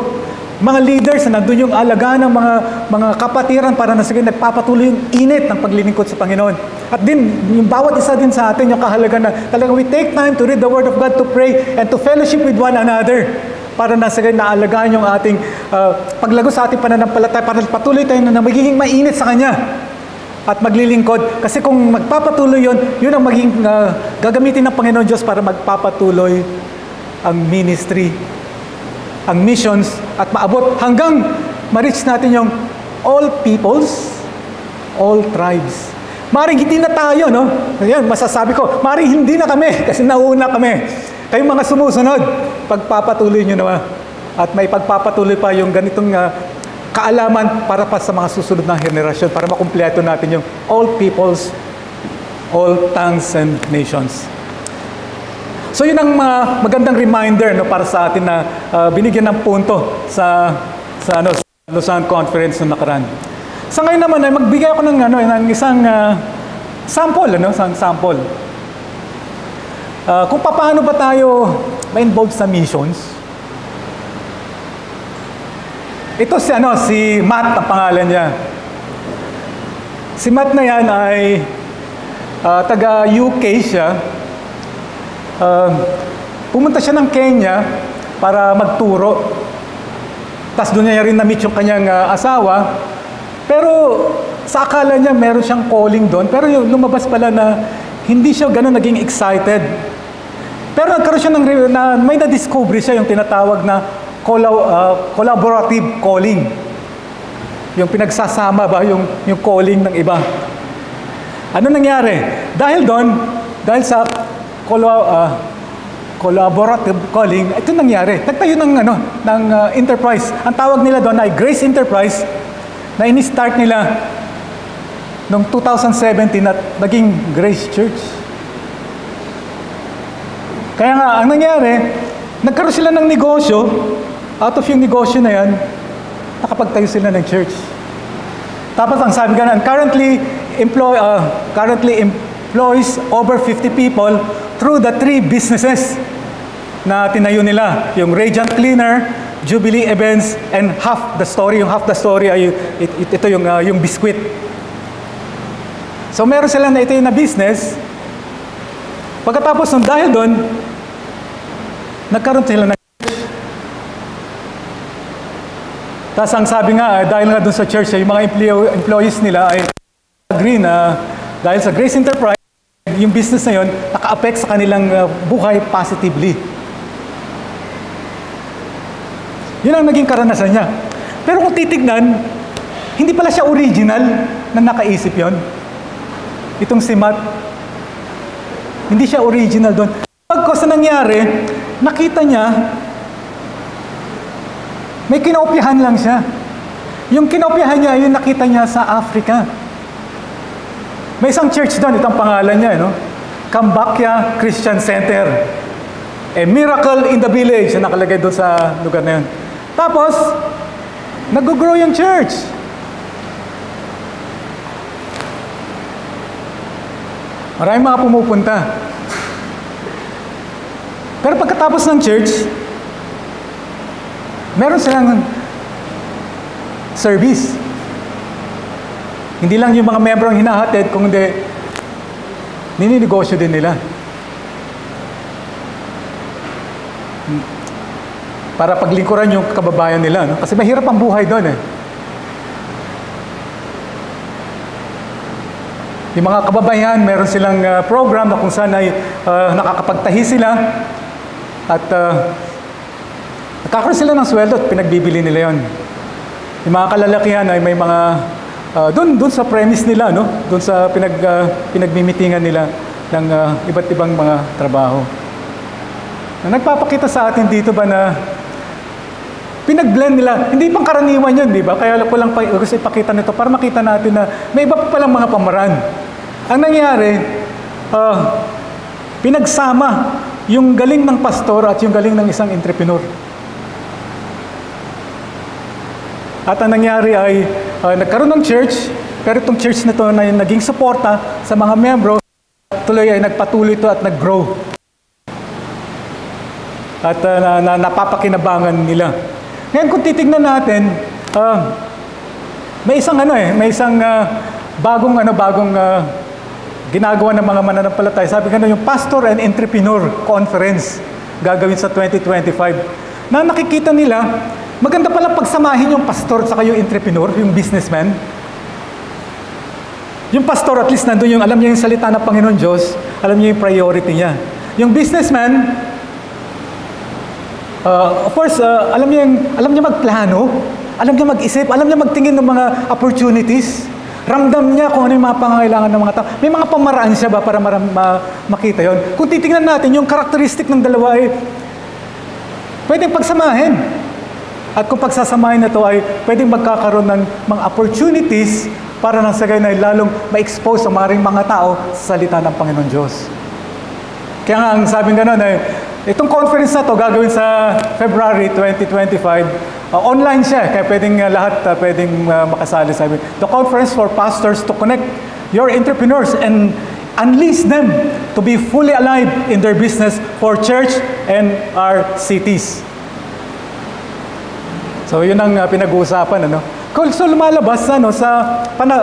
mga leaders na nandun yung alagaan ng mga kapatiran para na nagpapatuloy yung init ng paglilingkod sa Panginoon. At din, yung bawat isa din sa atin yung kahalagan na talagang we take time to read the Word of God, to pray, and to fellowship with one another para na naalagaan yung ating paglago sa ating pananampalataya, para patuloy tayo na magiging mainit sa Kanya at maglilingkod. Kasi kung magpapatuloy yun ang magiging gagamitin ng Panginoon Diyos para magpapatuloy ang ministry, ang missions, at maabot hanggang ma-reach natin yung all peoples, all tribes. Maring hindi na tayo, no? Ayan, masasabi ko, maring hindi na kami kasi nauna kami. Kayong mga sumusunod, pagpapatuloy nyo naman. at may pagpapatuloy pa yung ganitong kaalaman para pa sa mga susunod na henerasyon para makumpleto natin yung all peoples, all tongues and nations. So yun ang magandang reminder no, para sa atin na binigyan ng punto sa Lausanne Conference na nakaraan. Sa ngayon naman ay magbigay ako ng isang sample, isang sample. Kung paano ba tayo ma-involve sa missions. Ito si Matt ang pangalan niya. Si Matt na yan ay taga UK siya. Pumunta siya ng Kenya para magturo. Tapos doon niya rin na-meet yung kanyang asawa. Pero sa akala niya meron siyang calling doon. Pero lumabas pala na hindi siya gano'n naging excited. Pero nagkaroon siya may na-discover siya yung tinatawag na collaborative calling. Yung pinagsasama ba yung calling ng iba. Ano nangyari? Dahil sa collaborative calling, ito nangyari. Nagtayo ng enterprise. Ang tawag nila doon ay Grace Enterprise na ini-start nila noong 2017 at naging Grace Church. Kaya nga, ang nangyari, nagkaroon sila ng negosyo. Out of yung negosyo na yan, nakapagtayo sila ng church. Tapos ang sabi nga, currently employs over 50 people through the 3 businesses na tinayo nila. Yung Radiant Cleaner, Jubilee Events, and Half the Story. Yung Half the Story ay ito yung biskwit. So meron sila na ito yung na business. Pagkatapos dahil doon, nagkaroon sila ng church. Tapos ang sabi nga, dahil nga doon sa church, yung mga employees nila ay agree na dahil sa Grace Enterprise, yung business na yun, naka-affect sa kanilang buhay positively. Yun ang naging karanasan niya. Pero kung titignan, hindi pala siya original na nakaisip yon. Itong si Matt, hindi siya original doon. Pagkos na nangyari, nakita niya, may kinopyahan lang siya. Yung kinopyahan niya, yung nakita niya sa Africa. May isang church doon, itong pangalan niya, Kambakya Christian Center. A Miracle in the Village, nakalagay doon sa lugar na yun. Tapos, nag-grow yung church. Maraming mga pumupunta. Pero pagkatapos ng church, meron silang service. Hindi lang yung mga membro ang hinahatid, kundi nininegosyo din nila. Para paglingkuran yung kababayan nila. No? Kasi mahirap ang buhay doon. Yung mga kababayan, meron silang program na kung saan ay nakakapagtahi sila at nakakaroon sila ng sweldo at pinagbibili nila yon. Yung mga kalalakihan ay may mga doon sa premise nila, no? Doon sa pinagmimitingan nila ng iba't ibang mga trabaho. Nagpapakita sa atin dito ba na pinag-blend nila, hindi pang karaniwan yun, di ba? Kaya ko lang gusto ipakita nito para makita natin na may iba pa palang mga pamaraan. Ang nangyari, pinagsama yung galing ng pastor at yung galing ng isang entrepreneur. At ang nangyari ay nagkaroon ng church, pero itong church na ito na naging suporta sa mga membro, tuloy ay nagpatuloy ito at nag-grow. At napapakinabangan nila. Ngayon kung titignan natin, may isang bagong ginagawa ng mga mananampalataya. Sabi nga yung Pastor and Entrepreneur Conference gagawin sa 2025. Na nakikita nila, maganda pala pagsamahin yung pastor at yung entrepreneur, yung businessman. Yung pastor at least nandun alam niya yung salita ng Panginoon Diyos, alam niya yung priority niya. Yung businessman, of course, alam niya magplano, alam niya mag-isip, alam niya magtingin ng mga opportunities. Ramdam niya kung ano yung mga pangangailangan ng mga tao. May mga pamaraan siya ba para makita yon? Kung titingnan natin, yung karakteristik ng dalawa ay pwedeng pagsamahin. At kung pagsasamahin na ito ay pwedeng magkakaroon ng mga opportunities para nang sa gayon ay lalong ma-expose ang maraming mga tao sa salita ng Panginoon Diyos. Kaya nga ang sabing gano'n ay, itong conference na to gagawin sa February 2025, online siya, kaya pwedeng lahat pwedeng makasali. Sabi, the conference for pastors to connect your entrepreneurs and unleash them to be fully alive in their business for church and our cities. So yun ang pinag-uusapan, ano. So lumalabas sa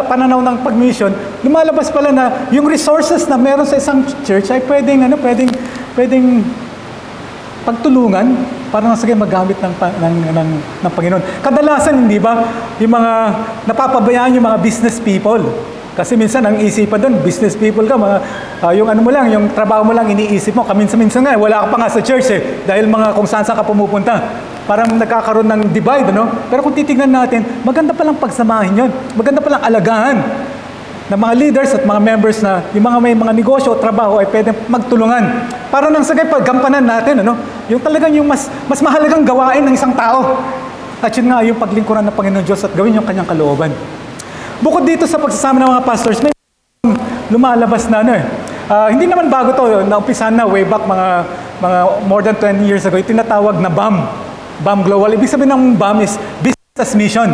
pananaw ng pag-mission, lumalabas pala na yung resources na meron sa isang church ay pwedeng pagtulungan para sige magamit ng Panginoon. Kadalasan, hindi ba, yung mga napapabayaan yung mga business people. Kasi minsan ang isipan doon, business people ka, yung ano mo lang, yung trabaho mo lang iniisip mo. Minsan nga, wala ka pa nga sa church dahil kung saan ka pumupunta. Parang nagkakaroon ng divide, ano? Pero kung titignan natin, maganda palang pagsamahin yun. Maganda palang alagahan ng mga leaders at mga members na yung may mga negosyo o trabaho ay pwedeng magtulungan. Para nang sagay paggampanan natin, ano? Yung talagang yung mas mahalagang gawain ng isang tao. At yun nga, yung paglingkuran ng Panginoon Diyos at gawin yung kanyang kalooban. Bukod dito sa pagsasama ng mga pastors, may lumalabas na hindi naman bago to, naumpisahan na way back mga more than 20 years ago, yung tinatawag na BAM Global. Ibig sabihin ng BAM is Business as Mission.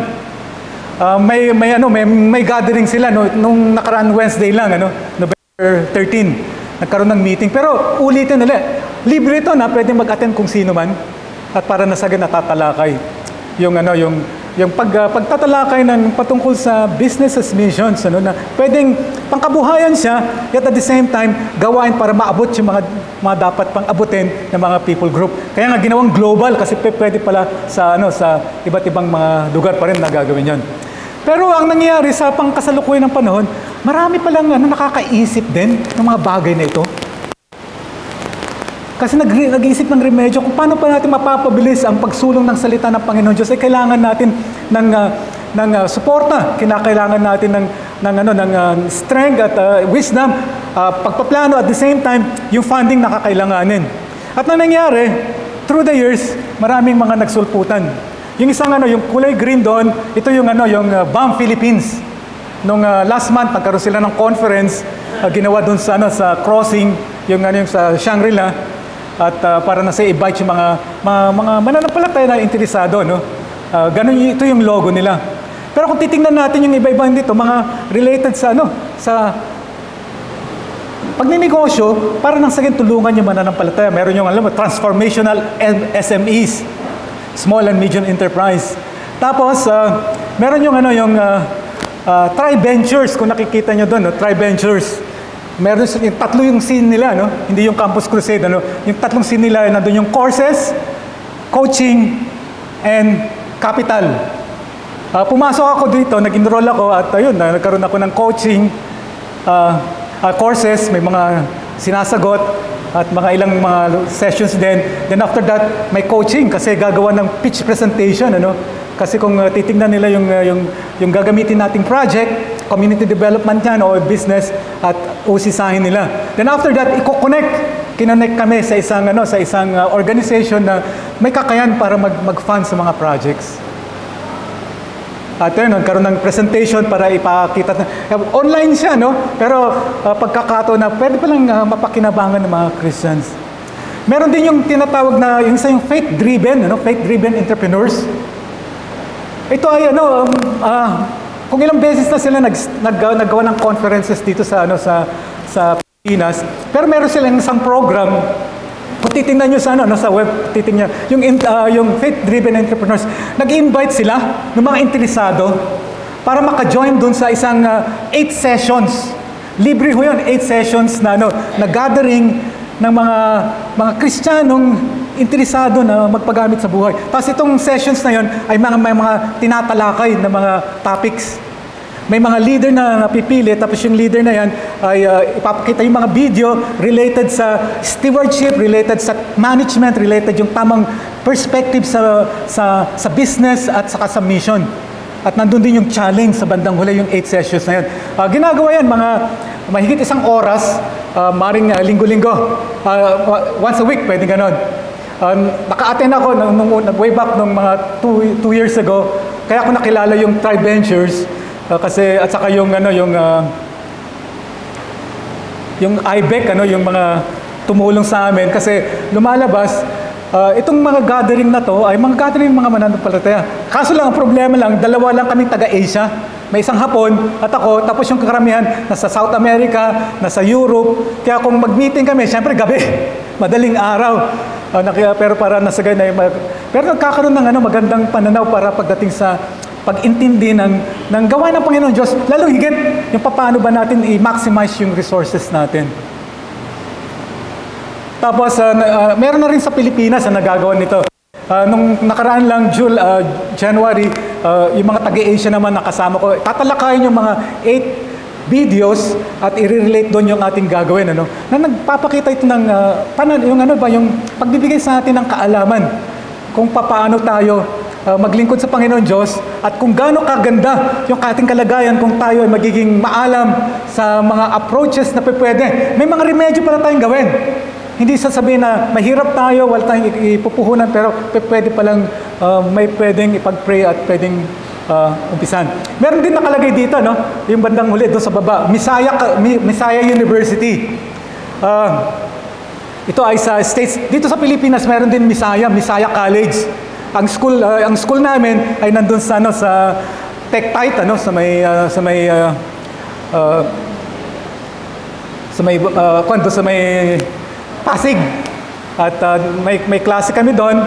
May gathering sila nung nakaraan Wednesday lang, November 13. Nagkaroon ng meeting. Pero ulitin nila, libre ito na pwedeng mag-attend kung sino man at para nasagad natatalakay. Yung pagtatalakay ng patungkol sa business as missions, na pwedeng pangkabuhayan siya, yet at the same time, gawain para maabot yung mga dapat pang abutin ng mga people group. Kaya nga ginawang global kasi pwede pala sa iba't ibang mga lugar pa rin na gagawin yon. Pero ang nangyayari sa pangkasalukuyan ng panahon, marami palang nakakaisip din ng mga bagay na ito. Kasi nag-iisip ng remedyo kung paano pa natin mapapabilis ang pagsulong ng salita ng Panginoon Diyos. Ay kailangan natin ng suporta, kinakailangan natin ng strength at wisdom, pagpaplano at the same time, yung funding nakakailanganin. At na nangyari, through the years, maraming mga nagsulputan. Yung isang yung kulay green doon, ito yung BAM Philippines. Nung last month, nagkaroon sila ng conference, ginawa doon sa crossing, yung sa Shangri-La. At para na sa invite yung mga mananampalataya na interesado, ganun ito yung logo nila. Pero kung titingnan natin yung iba-ibang dito, mga related sa pagninegosyo, para nang saging tulungan yung mananampalataya. Meron yung transformational SMEs, small and medium enterprise. Tapos meron yung Tri-Ventures, kung nakikita nyo doon, Tri-Ventures. Meron yung tatlo yung scene nila, hindi yung Campus Crusade, yung tatlong scene nila, nandun yung courses, coaching, and capital. Pumasok ako dito, nag-enroll ako, at nagkaroon ako ng coaching, courses, may mga sinasagot, at mga ilang mga sessions din. Then after that, may coaching, kasi gagawa ng pitch presentation, Kasi kung titingnan nila yung gagamitin nating project, community development yan o business, at usisahin nila. Then after that, kinonect kami sa isang organization na may kakayan para mag-fund sa mga projects. At nagkaroon ng presentation para ipakita. Online siya, pero pagkakataon na pwede palang mapakinabangan ng mga Christians. Meron din yung tinatawag na yung faith-driven entrepreneurs. Ito ay kung ilang beses na sila naggawa ng conferences dito sa Pilipinas, pero meron silang isang program. Kung titingnan nyo sa web, titingnan yung faith-driven entrepreneurs, nag-invite sila ng mga interesado para maka-join dun sa isang 8 sessions. Libre ho yun, 8 sessions na gathering ng mga Kristiyanong interesado na magpagamit sa buhay. Tapos itong sessions na yon ay may mga tinatalakay na mga topics. May mga leader na napipili, tapos yung leader na yan ay ipapakita yung mga video related sa stewardship, related sa management, related yung tamang perspective sa business at saka sa mission. At nandun din yung challenge sa bandang huli, yung 8 sessions na yan. Ginagawa yan, mahigit 1 oras, maring linggo-linggo. Once a week, pwede ganon. Naka-attend ako way back nung mga 2 years ago. Kaya ako nakilala yung Tribe Ventures kasi at saka yung IBEC, yung mga tumulong sa amin kasi lumalabas itong mga gathering na to ay mga gathering mga mananampalataya. Kaso lang, ang problema lang, dalawa lang kaming taga-Asia. May isang Hapon at ako, tapos yung karamihan nasa South America, nasa Europe. Kaya kung mag-meeting kami, syempre gabi, madaling araw. Pero para nasa ganyan, pero nagkakaroon ng magandang pananaw para pagdating sa pag-intindi ng gawa ng Panginoon Diyos, lalo higit yung paano ba natin i-maximize yung resources natin. Tapos, meron na rin sa Pilipinas na nagagawa nito. Nung nakaraan lang, January, yung mga taga-Asia naman nakasama ko, tatalakayin yung mga 8 videos at i-relate doon yung ating gagawin. Na nagpapakita ito ng, yung pagbibigay sa atin ng kaalaman kung paano tayo maglingkod sa Panginoon Diyos at kung gaano kaganda yung ating kalagayan kung tayo ay magiging maalam sa mga approaches na pwede. May mga remedyo pala tayong gawin. Hindi sasabihin na mahirap tayo, wala tayong ipupuhunan, pero pwede palang may pwedeng ipag-pray at pwedeng umpisan. Meron din nakalagay dito, yung bandang huli doon sa baba, Messiah University. Ito ay sa States. Dito sa Pilipinas, meron din Messiah College. Ang school namin ay nandun sa Tectite, sa may Pasig. At may klase kami doon.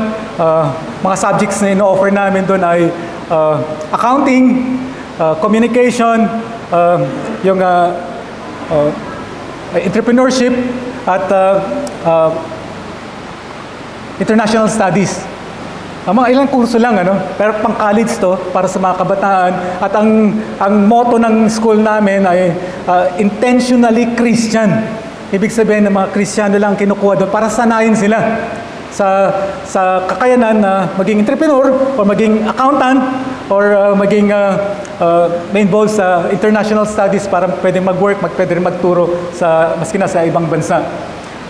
Mga subjects na ino-offer namin doon ay accounting, communication, yung entrepreneurship, at international studies. Mga ilang kurso lang, pero pang-college to para sa mga kabataan. At ang motto ng school namin ay intentionally Christian. Ibig sabihin ng mga Kristiyano lang kinukuha doon para sanayin sila sa kakayanan na maging entrepreneur or maging accountant or maging may involved sa international studies para pwedeng mag-work, pwede rin magturo maski na sa ibang bansa.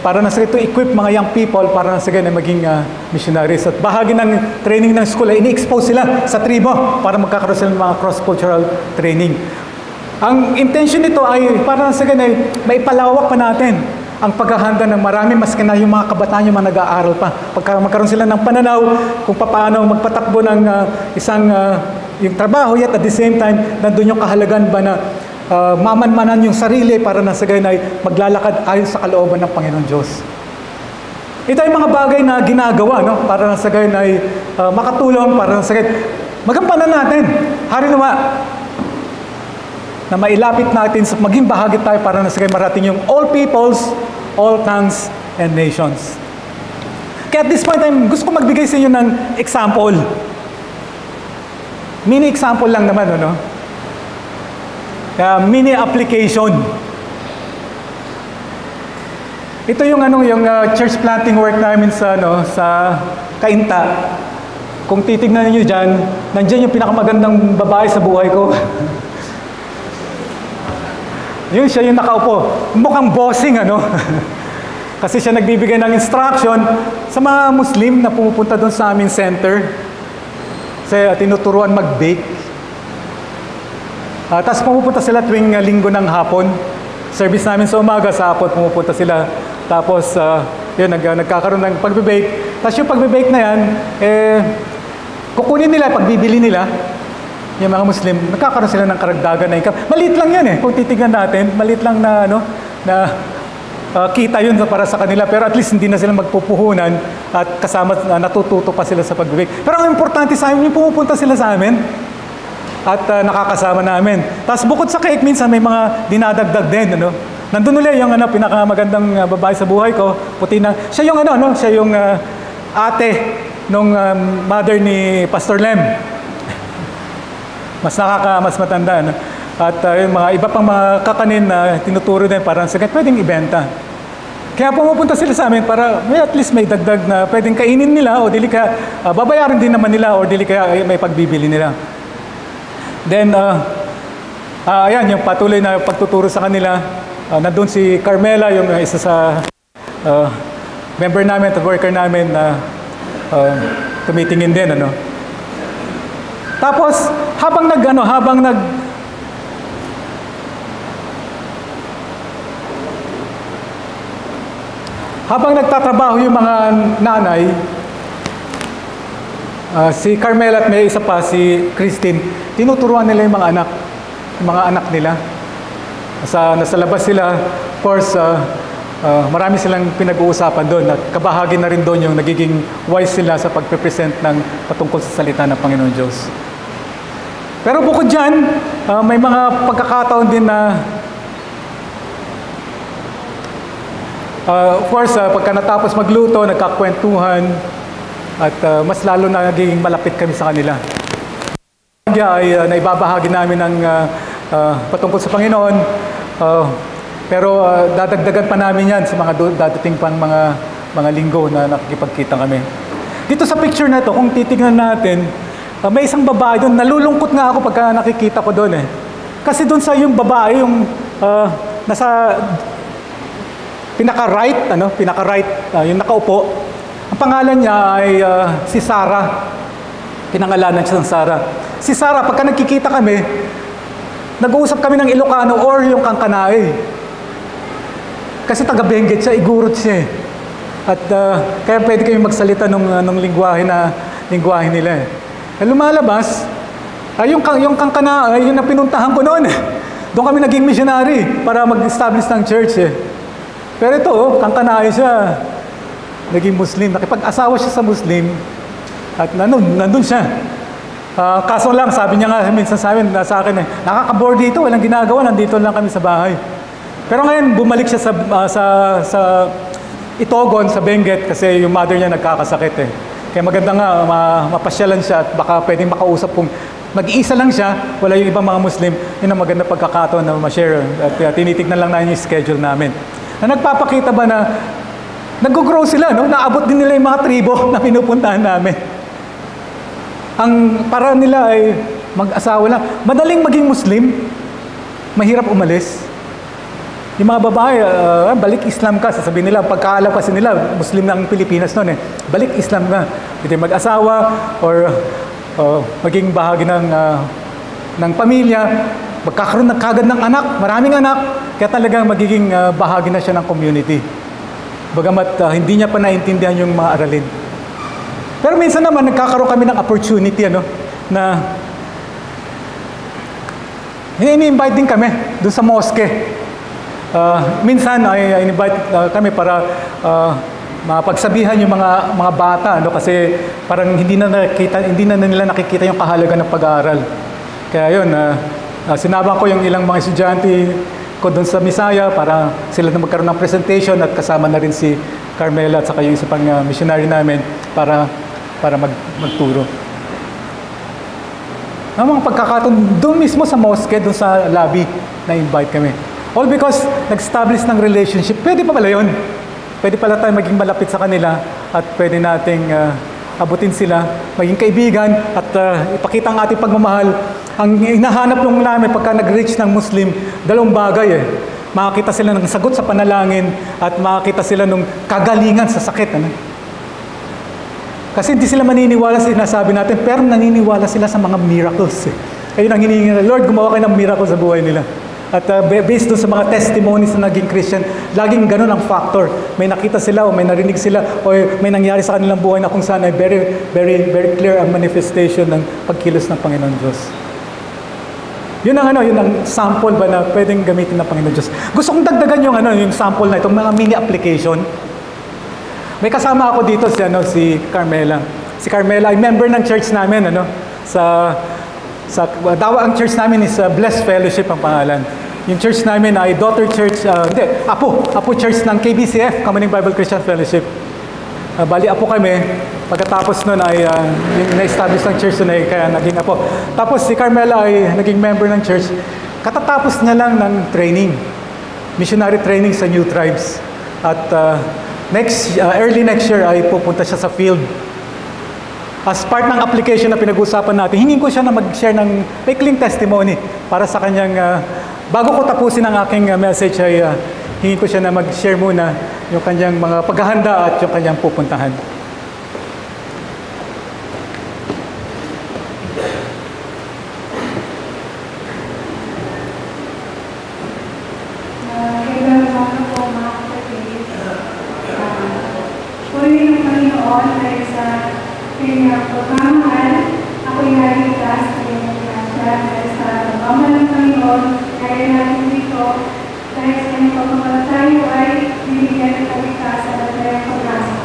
Para na sa ito equip mga young people para na sa ganyan maging missionaries. At bahagi ng training ng school ay ini-expose sila sa tribo para magkakaroon sila ng mga cross-cultural training. Ang intention nito ay para sa ganyan, maipalawak pa natin ang paghahanda ng marami, maski na yung mga kabataan yung mga nag-aaral pa. Pagka magkaroon sila ng pananaw kung paano magpatakbo ng yung trabaho, yet at the same time, nandun yung kahalagan ba na mamanmanan yung sarili para na sa ganyan ay maglalakad ayon sa kalooban ng Panginoon Diyos. Ito ay mga bagay na ginagawa, para na sa ganyan ay makatulong, para na sa ganyan. Magampanan natin, Harinawa, na mailapit natin sa maging bahagi tayo para na sige marating yung all peoples, all tongues, and nations. Kaya at this point, gusto ko magbigay sa inyo ng example. Mini example lang naman, mini application. Ito yung church planting work namin sa Cainta. Kung titignan niyo diyan, nandiyan yung pinakamagandang babae sa buhay ko. Yun siya yung nakaupo. Mukhang bossing, Kasi siya nagbibigay ng instruction sa mga Muslim na pumupunta doon sa aming center. Kasi tinuturuan mag-bake. Tapos pumupunta sila tuwing linggo ng hapon. Service namin sa umaga, sa hapon pumupunta sila. Tapos, yun, nagkakaroon ng pagbe-bake. Tapos yung pagbe-bake na yan, kukunin nila, pagbibili nila, yung mga Muslim, nagkakaroon sila ng karagdagan na income. Maliit lang yan kung titignan natin, maliit lang na kita yun para sa kanila, pero at least hindi na sila magpupuhunan at kasama, natututo pa sila sa pag-bake. Pero ang importante sa amin, yung pumupunta sila sa amin at nakakasama namin. Tapos bukod sa cake, minsan may mga dinadagdag din, Nandun ulit yung pinakamagandang babae sa buhay ko, puti na. Siya yung siya yung ate nung mother ni Pastor Lem. Mas matanda, At yung mga iba pang mga kakanin na tinuturo din para sa pwedeng ibenta. Kaya pumupunta sila sa amin para at least may dagdag na pwedeng kainin nila o dili ka babayaran din naman nila o dili kaya may pagbibili nila. Then ayan yung patuloy na pagtuturo sa kanila. Nandun si Carmela, yung isa sa member namin at worker namin na tumitingin din, ano. Tapos, habang nagtatrabaho yung mga nanay, si Carmela at may isa pa, si Christine, tinuturuan nila yung mga anak nila. Nasa labas sila, of course, marami silang pinag-uusapan doon at kabahagi na rin doon yung nagiging wise sila sa pagpe-present ng patungkol sa salita ng Panginoon Diyos. Pero bukod dyan, may mga pagkakataon din na of course, pagka natapos magluto, nagkakwentuhan at mas lalo na naging malapit kami sa kanila. Ay naibabahagi namin ng patungkol sa Panginoon, pero dadagdagan pa namin yan sa mga dadating pang mga linggo na nakikipagkita kami. Dito sa picture na to, kung titignan natin, may isang babae doon. Nalulungkot nga ako pagka nakikita ko doon eh. Kasi doon sa yung babae, yung nasa pinaka-right, yung nakaupo, ang pangalan niya ay si Sarah. Pinangalanan siya ng Sarah. Si Sarah, pagka nagkikita kami, nag-uusap kami ng Ilocano or yung Kangkanaay. Kasi taga-Benguet siya, igurot siya eh. At kaya pwede kayong magsalita ng lingwahe nila eh. Lumalabas, yung Kangkanaay, yun na pinuntahan ko noon eh. Doon kami naging missionary para mag-establish ng church eh. Pero ito, Kangkanaay siya, naging Muslim. Nakipag-asawa siya sa Muslim at nandun siya. Kaso lang, sabi niya nga minsan sa akin eh, nakaka-bore dito, walang ginagawa, nandito lang kami sa bahay. Pero ngayon, bumalik siya sa Itogon, sa Benguet, kasi yung mother niya nagkakasakit eh. Kaya maganda nga, mapasyalan siya at baka pwedeng makausap kung mag-iisa lang siya, wala yung ibang mga Muslim, yun ang maganda pagkakataon na ma-share. At tinitignan lang namin yung schedule namin. Na nagpapakita ba na nag-grow sila, no? Naabot din nila yung mga tribo na pinupuntahan namin. Ang para nila ay mag-asawa lang. Madaling maging Muslim, mahirap umalis. Yung mga babae, balik Islam ka, sasabihin nila, pagkaalam kasi nila, Muslim na ang Pilipinas noon eh, balik Islam ka. Hindi mag-asawa or maging bahagi ng pamilya, magkakaroon ng kagad ng anak, maraming anak, kaya talagang magiging bahagi na siya ng community. Bagamat hindi niya pa naintindihan yung mga aralin. Pero minsan naman, nagkakaroon kami ng opportunity, na ini-invite din kami doon sa mosque. Minsan ay invite kami para mapagsabihan yung mga bata, kasi parang hindi na nila nakikita yung kahalagan ng pag-aaral. Kaya yun, sinabang ko yung ilang mga estudyante ko doon sa Misaya para sila na magkaroon ng presentation at kasama na rin si Carmela at saka yung isa pang missionary namin para magturo. Ang mga pagkakataon, doon mismo sa mosque, doon sa lobby, na-invite kami. All because nag-establish ng relationship. Pwede pa pala yun. Pwede pala tayo maging malapit sa kanila at pwede nating abutin sila, maging kaibigan at ipakita ang ating pagmamahal. Ang hinahanap lang namin pagka nag-reach ng Muslim, dalawang bagay eh. Makakita sila ng sagot sa panalangin at makakita sila ng kagalingan sa sakit. Kasi hindi sila maniniwala sa sinasabi natin, pero naniniwala sila sa mga miracles eh. Ayun ang hinihingi nila, Lord, gumawa kayo ng miracle sa buhay nila. At based doon sa mga testimonies na naging Christian, laging ganun ang factor. May nakita sila o may narinig sila o may nangyari sa kanilang buhay na kung saan ay very, very, very clear ang manifestation ng pagkilos ng Panginoon Diyos. Yun ang sample ba na pwedeng gamitin ng Panginoon Diyos. Gusto kong dagdagan yung sample na itong mga mini application. May kasama ako dito si Carmela. Si Carmela ay member ng church namin, ang church namin is Blessed Fellowship ang pangalan. Yung church namin ay daughter church, Apo Church ng KBCF, Covenant Bible Christian Fellowship. Bali, Apo kami. Pagkatapos nun ay na-establish ng church nun ay kaya naging Apo. Tapos si Carmela ay naging member ng church. Katatapos niya lang ng training, missionary training sa New Tribes. At early next year ay pupunta siya sa field. As part ng application na pinag-usapan natin, hingin ko siya na mag-share ng maikling testimony para sa kanyang, bago ko tapusin ang aking message ay hingin ko siya na mag-share muna yung kanyang mga paghahanda at yung kanyang pupuntahan. Magandang umaga po mga kapatid. Purihin ng Panginoon dahil sa kanyang pagmamahal, ako'y naligtas sa kanyang grasya dahil sa pagmamahal ng Panginoon, kaya natin dito dahil sa kanyang pagmamahal tayo ay binigyan ng kaligtasan at kanyang pag-asa.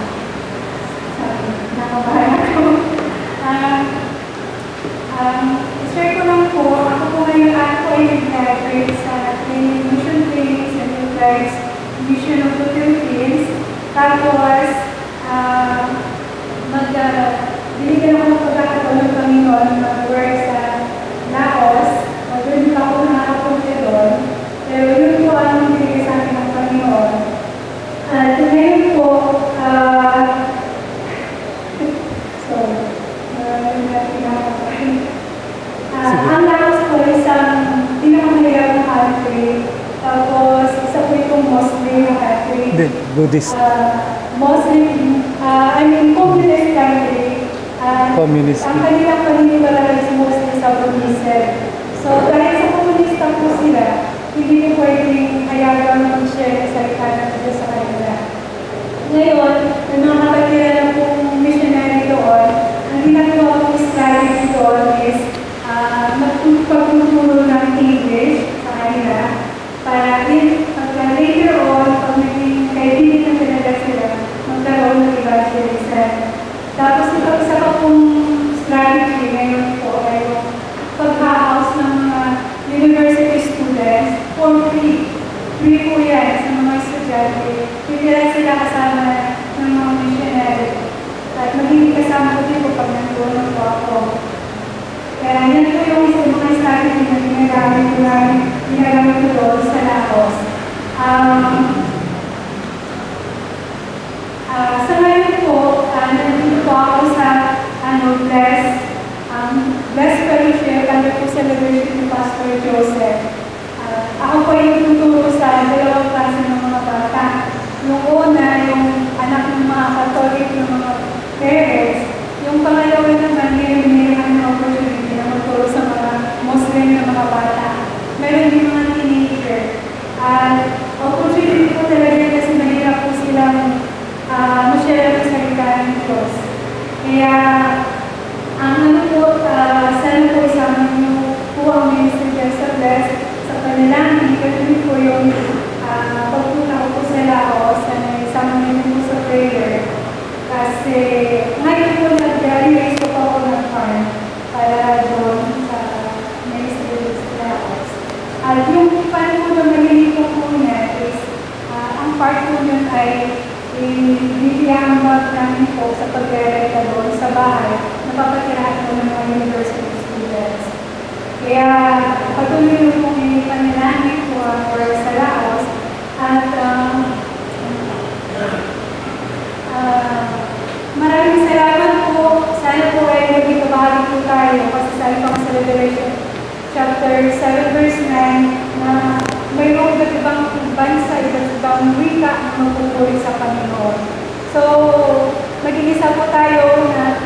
Nakabahan ako. Share ko lang po, ako po ngayon ako ay nag-graduate sa Mission Training sa New Lives Mission of the Philippines. Tapos, binigyan ako ng pagkakataon ng Panginoon mag-work sa Laos. Doon pa ako nakapunta doon. Pero yun po ang binigay sa akin ng Panginoon. At ngayon po, ang Laos po isang pinakamahirap na country. Tapos, isa po itong Muslim na country. Hindi, Buddhist. Muslim, communist country. Communist. Ang kanilang paniniwala is mostly sa Buddhism. So, dahil sa komunista po sila, hindi po pwedeng hayagang mag-share sa salita ng Diyos sa kanila. Ngayon, yung mga kapatira na pong missionary doon, ang ginagawa pong strategy doon is pagtuturo ng English sa kanila para later on, pag naging kaibigan na talaga sila, magkaroon ng evangelism. Tapos isa pa pong strategy ngayon po ay yung pag-house ng mga university students for free. Free po yan sa mga estudyante. Titira sila kasama ng mga missionary. At magiging kasama ko din po pag nandun po ako. Kaya yan po yung mga strategy na ginagamit ko doon sa Laos. Sa ngayon po, nandito po ako sa Blessed Fellowship under po sa leadership ni Pastor Joseph. Ako po yung tuturo sa dalawang klase ng mga bata. Yung una, yung anak ng mga Catholic, ng mga parents. Yung pangalawa naman, may opportunity na magturo sa mga Muslim na mga bata. Meron din mga teenager. Opportunity po talaga kasi mahirap po silang masyara ng salita ng Diyos. Kaya, ang sana po isama niyo po ang ministry dyan sa Bless, sa panalangin, kasi po yung pagpunta ko po sa Laos, na isama niyo po sa prayer. Kasi, ngayon po nag-raise ko po ako ng farm para doon sa ministry sa Laos. At yung paano po na magiging po niya is, ang part po yun ay bibiyambag namin po sa pag-rereka doon sa bahay, napapatirahan po ng mga university students. Kaya patuloy mo po yung panalangin po for sa Laos at maraming salamat po. Sana po ay maging kabahagi po tayo kasi sa ibang sa Revelation chapter 7 verse 9 na mayroong iba't ibang bansa, iba't ibang wika na magpupuri sa Panginoon. So, maging isa po tayo na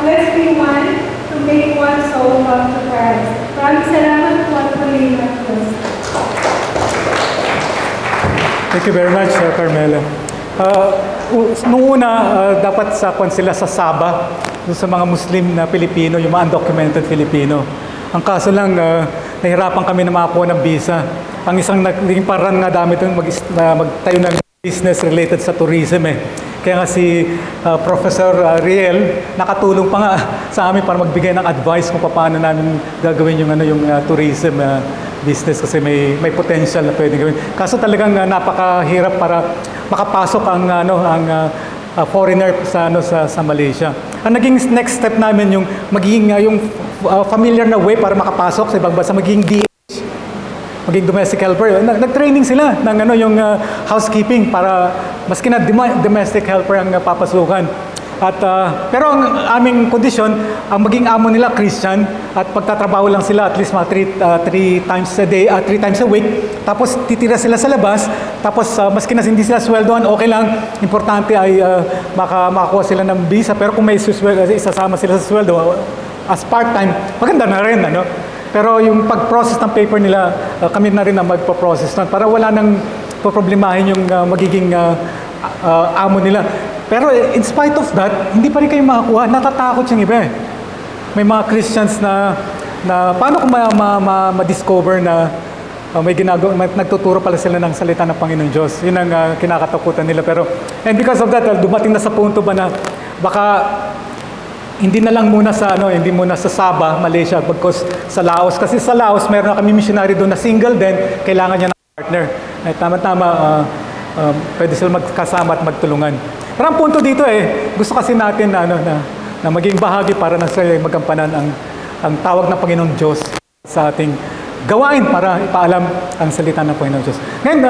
let's be one to make one soul come to Christ. Maraming salamat po at pagiging ng Diyos. Thank you very much, Carmela. Nung una, dapat sakwan sila sa Sabah, sa mga Muslim na Pilipino, yung mga undocumented Filipino. Ang kaso lang, nahirapan kami na makakuha ng visa. Ang isang naging parang nga dami itong magtayo ng business related sa tourism eh. Kaya nga si Professor Riel nakatulong pa nga sa amin para magbigay ng advice kung paano namin gagawin yung tourism business kasi may potential na pwedeng gawin. Kaso talagang napakahirap para makapasok ang foreigner sa Malaysia. Ang naging next step namin yung magiging yung familiar na way para makapasok sa ibang bansa, magiging DH, maging domestic helper. Nag-training sila ng yung housekeeping para maski na domestic helper ang papasukan. At, pero ang aming kondisyon, ang maging amo nila Christian at pagtatrabaho lang sila at least mga 3 times a day, 3 times a week. Tapos titira sila sa labas. Tapos maski na hindi sila sweldoan, okay lang. Importante ay makakuha sila ng visa. Pero kung may isasama sila sa sweldo as part-time, maganda na rin. Ano? Pero yung pag-process ng paper nila, kami na rin ang magpo-process nun para wala nang problemahin yung magiging amo nila. Pero in spite of that, hindi pa rin kayo makakuha. Natatakot yung iba eh. May mga Christians na paano kung ma-discover na may ginagawa, nagtuturo pala sila ng salita ng Panginoon Diyos. Yun ang kinakatakutan nila. And because of that, dumating na sa punto ba na baka hindi na lang muna sa hindi muna sa Sabah, Malaysia, because sa Laos. Kasi sa Laos, meron na kami missionary doon na single din, kailangan niya ng partner. At tama-tama, pwede sila magkasama at magtulungan. Pero ang punto dito gusto kasi natin na maging bahagi para na sa magampanan ang tawag ng Panginoong Diyos sa ating gawain para ipaalam ang salita ng Panginoong Diyos. Ngayon,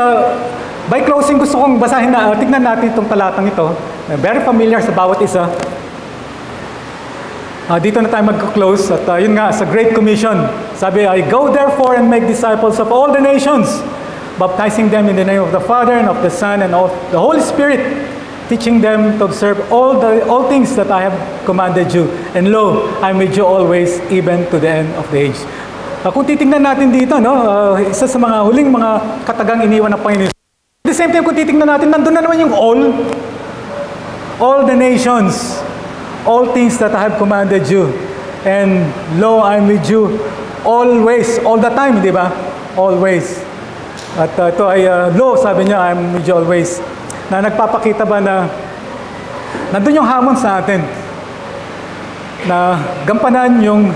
by closing, gusto kong basahin tignan natin itong talatang ito. Very familiar sa bawat isa. Dito na tayo mag-close at yun nga, sa Great Commission. Sabi ay, "Go therefore and make disciples of all the nations, baptizing them in the name of the Father and of the Son and of the Holy Spirit, teaching them to observe all things that I have commanded you. And lo, I am with you always, even to the end of the age." Kung titingnan natin dito, isa sa mga huling mga katagang iniwan ng Panginoon. At the same time, kung titingnan natin, nandun na naman yung all the nations, all things that I have commanded you. And lo, I am with you always, all the time, di ba? Always. At ito ay, lo, sabi niya, I am with you always. Na nagpapakita ba na nandun yung hamon sa atin na gampanan yung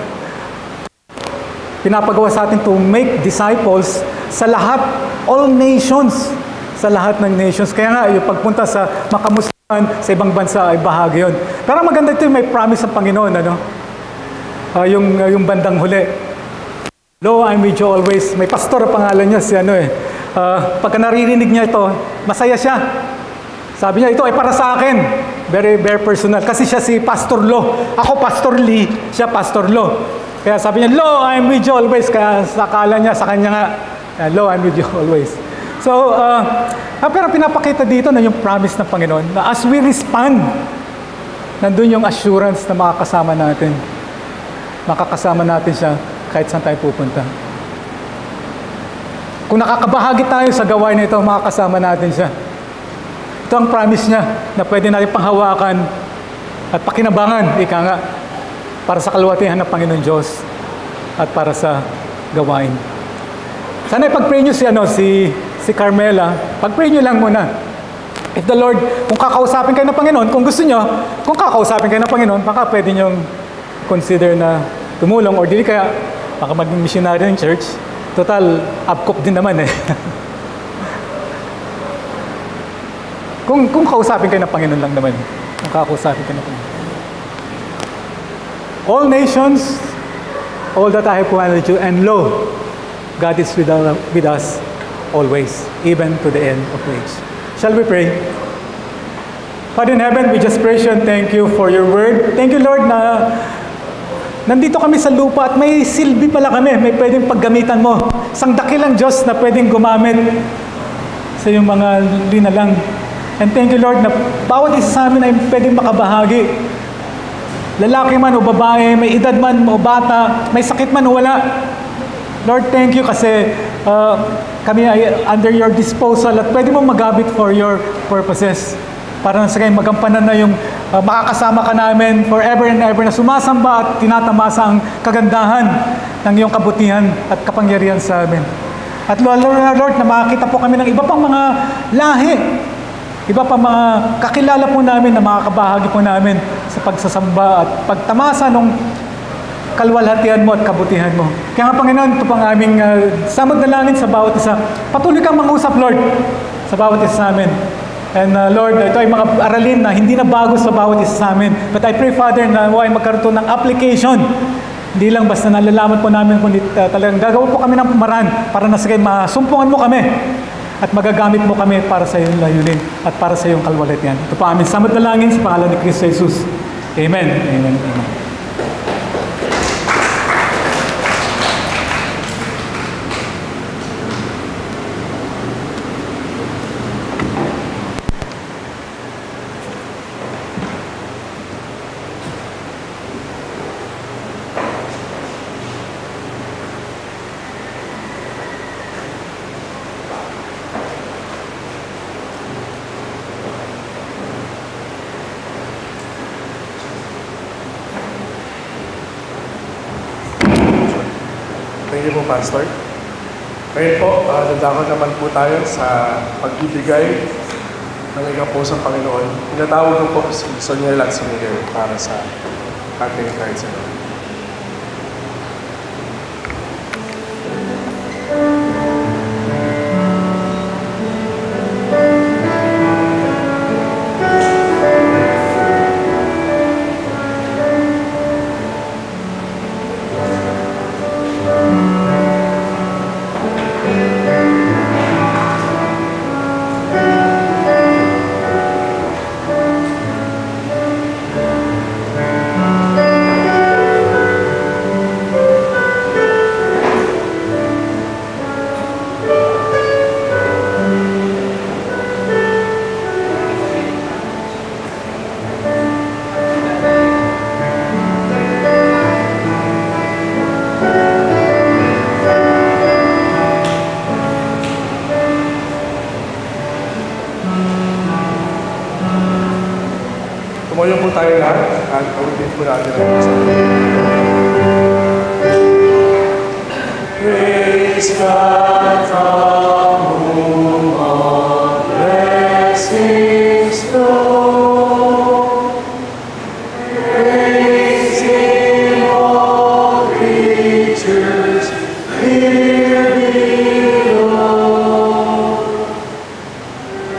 pinapagawa sa atin to make disciples sa lahat, all nations, sa lahat ng nations. Kaya nga, yung pagpunta sa makamustahan sa ibang bansa ay bahagi yun. Pero maganda ito, may promise ng Panginoon, yung bandang huli. Lo, I'm with you always. May pastor, pangalan niya, pagka naririnig niya ito, masaya siya. Sabi niya, ito ay para sa akin. Very, very personal. Kasi siya si Pastor Lo. Ako, Pastor Lee. Siya, Pastor Lo. Kaya sabi niya, Lo, I'm with you always. Kaya sakala niya, sa kanya nga, Lo, I'm with you always. So, pero pinapakita dito na yung promise ng Panginoon na as we respond, nandun yung assurance na makakasama natin. Makakasama natin siya kahit saan tayo pupunta. Kung nakakabahagi tayo sa gawain na ito, makakasama natin siya. Ito ang promise niya na pwede natin panghawakan at pakinabangan, ika nga, para sa kaluwalhatian ng Panginoon Diyos at para sa gawain. Sana ipag-pray nyo si Carmela. Pag-pray nyo lang muna. If the Lord, kung kakausapin kayo ng Panginoon, kung gusto nyo, kung kakausapin kayo ng Panginoon, baka pwede nyo consider na tumulong or dili kaya baka maging missionary ng church. Total, abkop din naman Kung kausapin kayo ng Panginoon lang naman. Kung kakausapin kayo ng Panginoon. All nations, all that I have commanded you, and lo, God is with us always, even to the end of the age. Shall we pray? Father in heaven, we just praise you and thank you for your word. Thank you, Lord, na nandito kami sa lupa at may silbi pala kami, may pwedeng paggamitan mo. Isang dakilang Diyos na pwedeng gumamit sa iyong mga linalang. And thank you, Lord, na bawat isa sa amin ay pwedeng makabahagi. Lalaki man o babae, may edad man o bata, may sakit man o wala. Lord, thank you kasi kami ay under your disposal at pwede mo magamit for your purposes. Para sa kayo magampanan na yung makakasama ka namin forever and ever na sumasamba at tinatamasa ang kagandahan ng iyong kabutihan at kapangyarihan sa amin. At Lord, na makakita po kami ng iba pang mga lahi, iba pa mga kakilala po namin na makakabahagi po namin sa pagsasamba at pagtamasa ng kalwalhatian mo at kabutihan mo. Kaya nga Panginoon, ito pang aming samad na langin sa bawat isa. Patuloy kang mangusap, Lord, sa bawat isa sa amin. And Lord, ito ay mga aralin na hindi na bago sa bawat isa sa amin. But I pray, Father, na ay magkaroon ng application. Hindi lang basta nalalaman po namin, kundi talagang gagawa po kami ng paraan para na sige, masumpungan mo kami at magagamit mo kami para sa iyong layunin at para sa iyong kalwalhatian. Ito po aming samad dalangin sa pangalan ni Kristo Jesus. Amen. Amen. Amen. Thank you po, Pastor. Ngayon po, dadako naman po tayo sa pagbibigay ng ikapusang Panginoon. Tinatawag ko po si Soniel at si Miguel para sa ating kahit sa Lord. Tumayo po tayo lahat at ulitin po natin ang isang. Praise God from whom all blessings flow. Praise Him, all creatures here below.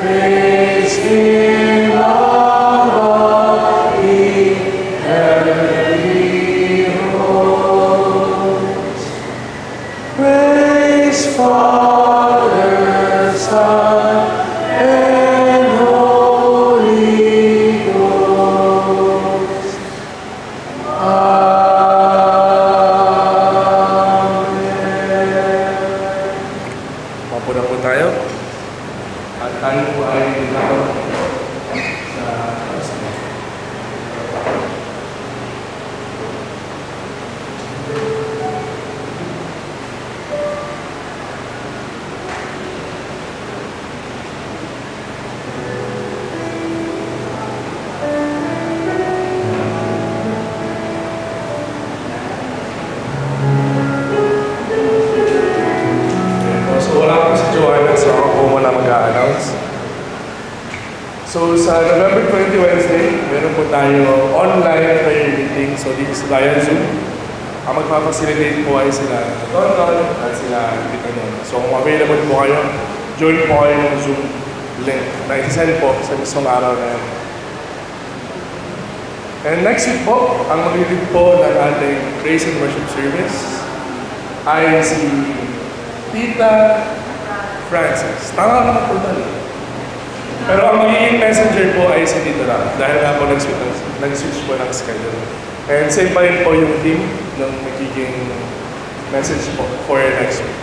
Praise Him above the heavenly hosts. Praise Father, Son, and Holy Ghost. Amen. Mapo na po tayo. At tayo po ay dinawag sa So wala po si Joanna, so ako po muna mag-a-announce. So sa November 20 Wednesday, meron po tayo online prayer meeting. So dito sa Dayan Zoom. Ang magpapacilitate po ay sila Tonton at sila Vitanon. So kung available po kayo, join po kayo ng Zoom link na isasend po sa mismong araw na yan. And next week po, ang mag-lead po ng ating praise and worship service ay si Tita Francis. Tama naman po ba? Pero ang magiging messenger po ay si Tita Ram. Dahil nga po nag-switch po ng schedule. And same pa rin po yung theme ng magiging message po for next week.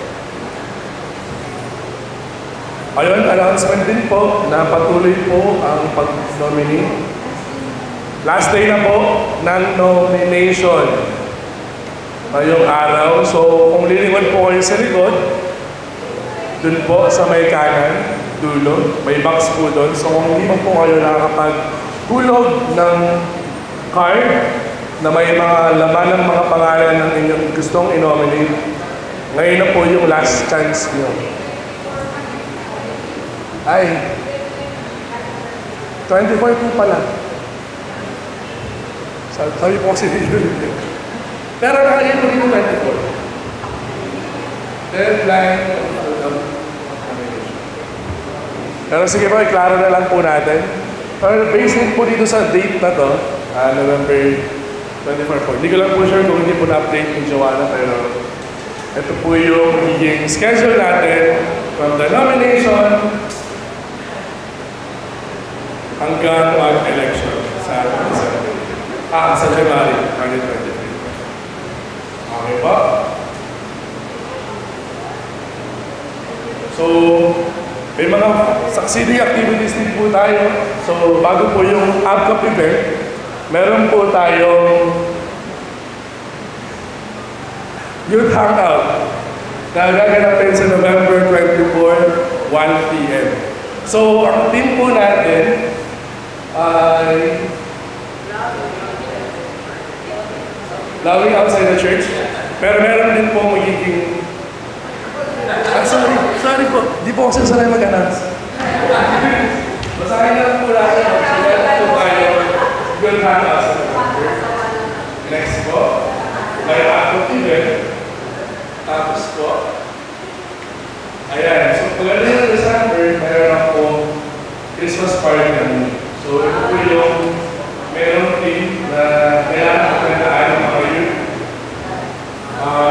Ayun, announcement din po na patuloy po ang pag-nominate. Last day na po ng nomination ngayong araw. So kung lilingon po kayo sa likod, dun po sa may kanan, dulo, may box po dun. So kung hindi po kayo nakakapaghulog ng card na may mga laman ng mga pangalan ng inyong gustong i-nominate, ngayon na po yung last chance nyo. Ay, 24 po pala. Sabi po kasi dito. Pero nakagay po dito 24. Deadline. Pero sige po, iklaro na lang po natin. Pero based po dito sa date na to, November 24 po. Hindi ko lang po sure kung hindi po na-update ni Joanna, pero ito po yung magiging schedule natin from the nomination hanggang mag-election sa December. Sa January 2023. Okay ba? So, may mga succeeding activities din po tayo. So, bago po yung ABCAP event, meron po tayong youth hangout na gaganapin sa November 24, 1 p.m. So, ang team po natin ay lawing outside the church. Pero meron din po magiging sorry po. Di po ako sanay mag-announce. Basahin na lang po natin. Meron po tayo good hangouts. Next po. May ABCAP event. Tapos po. Ayan. So, pagdating ng December, meron ako Christmas party namin. So, ito po yung meron team na kailangan magandaan ng mga youth.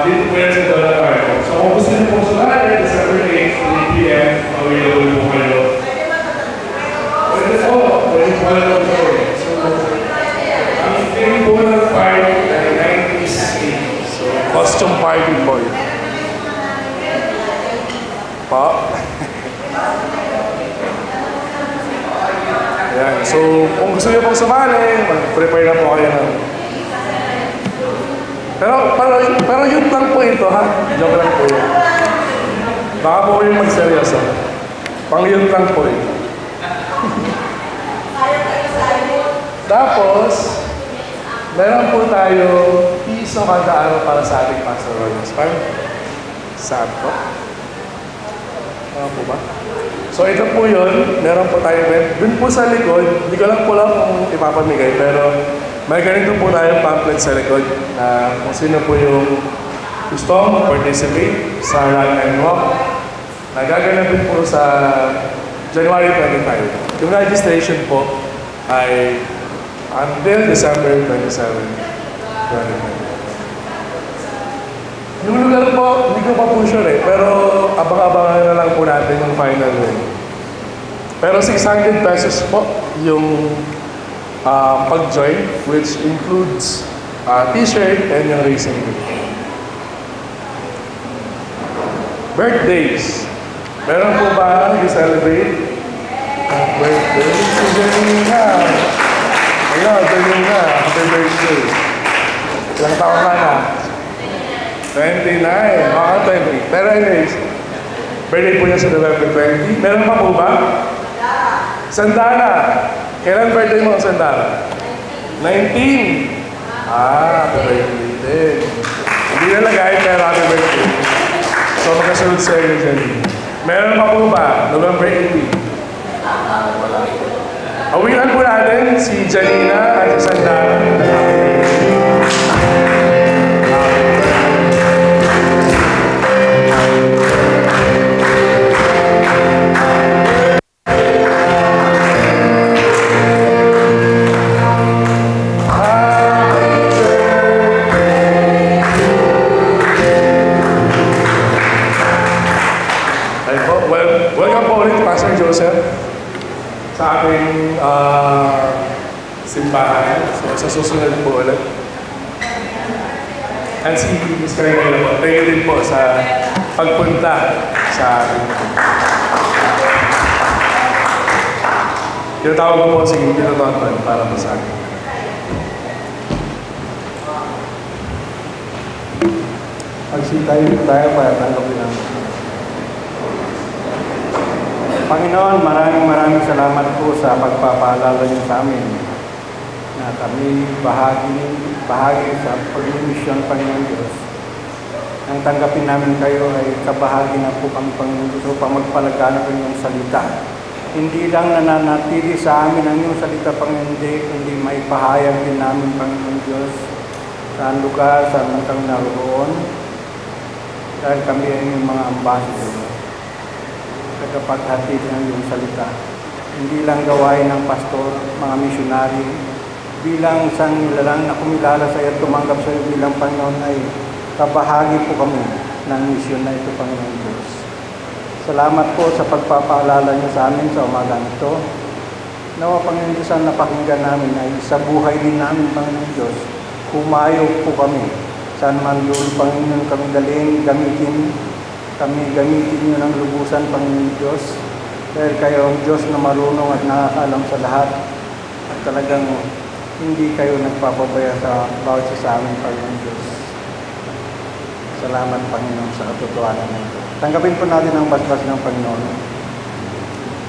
Dito po yan sa Donna Carlo. So, kung gusto niyo po sumali, December 8, 3 p.m., available po kayo. Pwede po kayo po. So, ang team po ng party ay 90s. So, costume party po yun. Pa. Ayan. So, kung gusto niyo pong sumali, mag-prepare na po kayo ng pero yun lang po ito, ha? Joke lang po yun. Baka po kayo magseryoso. Pang yun lang po ito. Tapos, meron po tayo piso kada araw para sa ating pastoral farm. Saan po? Ano po ba? So, ito po yun. Meron po tayo web. Dun po sa likod, hindi ko lang po lang kung ipapamigay, pero may ganito po tayong pamphlet sa likod na kung sino po yung gusto participate sa Run and Walk na gaganapin po sa January 25. Yung registration po ay until December 27, 2020. Yung lugar po, hindi ko pa po sure pero abang-abangan na lang po natin yung final win. Pero 600 pesos po yung pag-join, which includes t-shirt and yung racing book. Birthdays. Meron po ba i-celebrate? Birthday? Si Janina. Ayun, Janina. Happy birthday. Ilang taon ka na? 29. 20. Pero anyways, birthday po niya sa November 20. Meron pa po ba? Sandana. Kailan birthday mo, Sandara? 19. Happy birthday din. Hindi nalagay, pero happy birthday. So, magkasunod sa iyo dyan. Meron pa po ba? November 18. Wala. Awilan po natin si Janina at si Sandara. Sa aking simbahan. So, sa susunod po ulit. And si Ms. Carmela po, thank you din po sa pagpunta sa akin. Tinatawag ko po si Tito Tonton para po sa akin. Magsitayo tayo para tanggapin ang Panginoon, maraming salamat po sa pagpapaalala niyo sa amin na kami bahagi sa pag-mission, Panginoon Diyos. Ang tanggapin namin kayo ay kabahagi na po kami, Panginoon Diyos, upang magpalaganap ng iyong salita. Hindi lang nananatili sa amin ang iyong salita, Panginoon, kundi may pahayag din namin, Panginoon Diyos, sa lugar, sa mga kami naroon, dahil kami ay yung mga ambassador. Tagapaghatid ng iyong salita. Hindi lang gawain ng pastor, mga misyonari, bilang isang nilalang na kumilala sa iyo at tumanggap sa iyo bilang Panginoon ay kabahagi po kami ng misyon na ito, Panginoon Diyos. Salamat po sa pagpapaalala niyo sa amin sa umagang ito. Nawa, Panginoon Diyos, ang napakinggan namin ay sa buhay din namin, Panginoon Diyos. Humayo po kami. Saan man doon, Panginoon, kami dalhin, gamitin niyo ng lubusan, Panginoon Diyos. Dahil kayo ang Diyos na marunong at nakakaalam sa lahat. At talagang hindi kayo nagpapabaya sa bawat isa sa amin, Panginoon Diyos. Salamat, Panginoon, sa katotohanan na ito. Tanggapin po natin ang basbas ng Panginoon.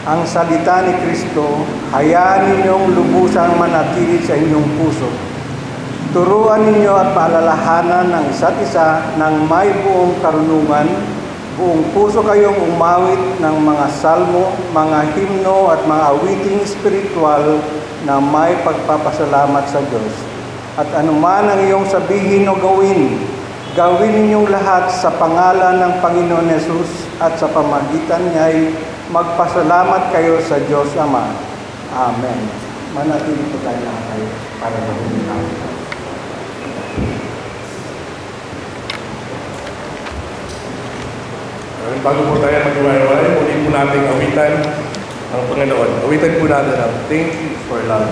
Ang salita ni Kristo, hayaan ninyong lubusang manatili sa inyong puso. Turuan ninyo at paalalahanan ng isa't isa ng may buong karunungan, buong puso kayong umawit ng mga salmo, mga himno at mga awiting espiritual na may pagpapasalamat sa Diyos. At anuman ang iyong sabihin o gawin ninyong lahat sa pangalan ng Panginoon Yesus at sa pamagitan niya'y magpasalamat kayo sa Diyos Ama. Amen. Manatili po tayo lahat kayo para gawin natin. Bago po tayo mag-iwalay, muli po natin awitan ang Panginoon. Awitan po natin ang Thank You for Love.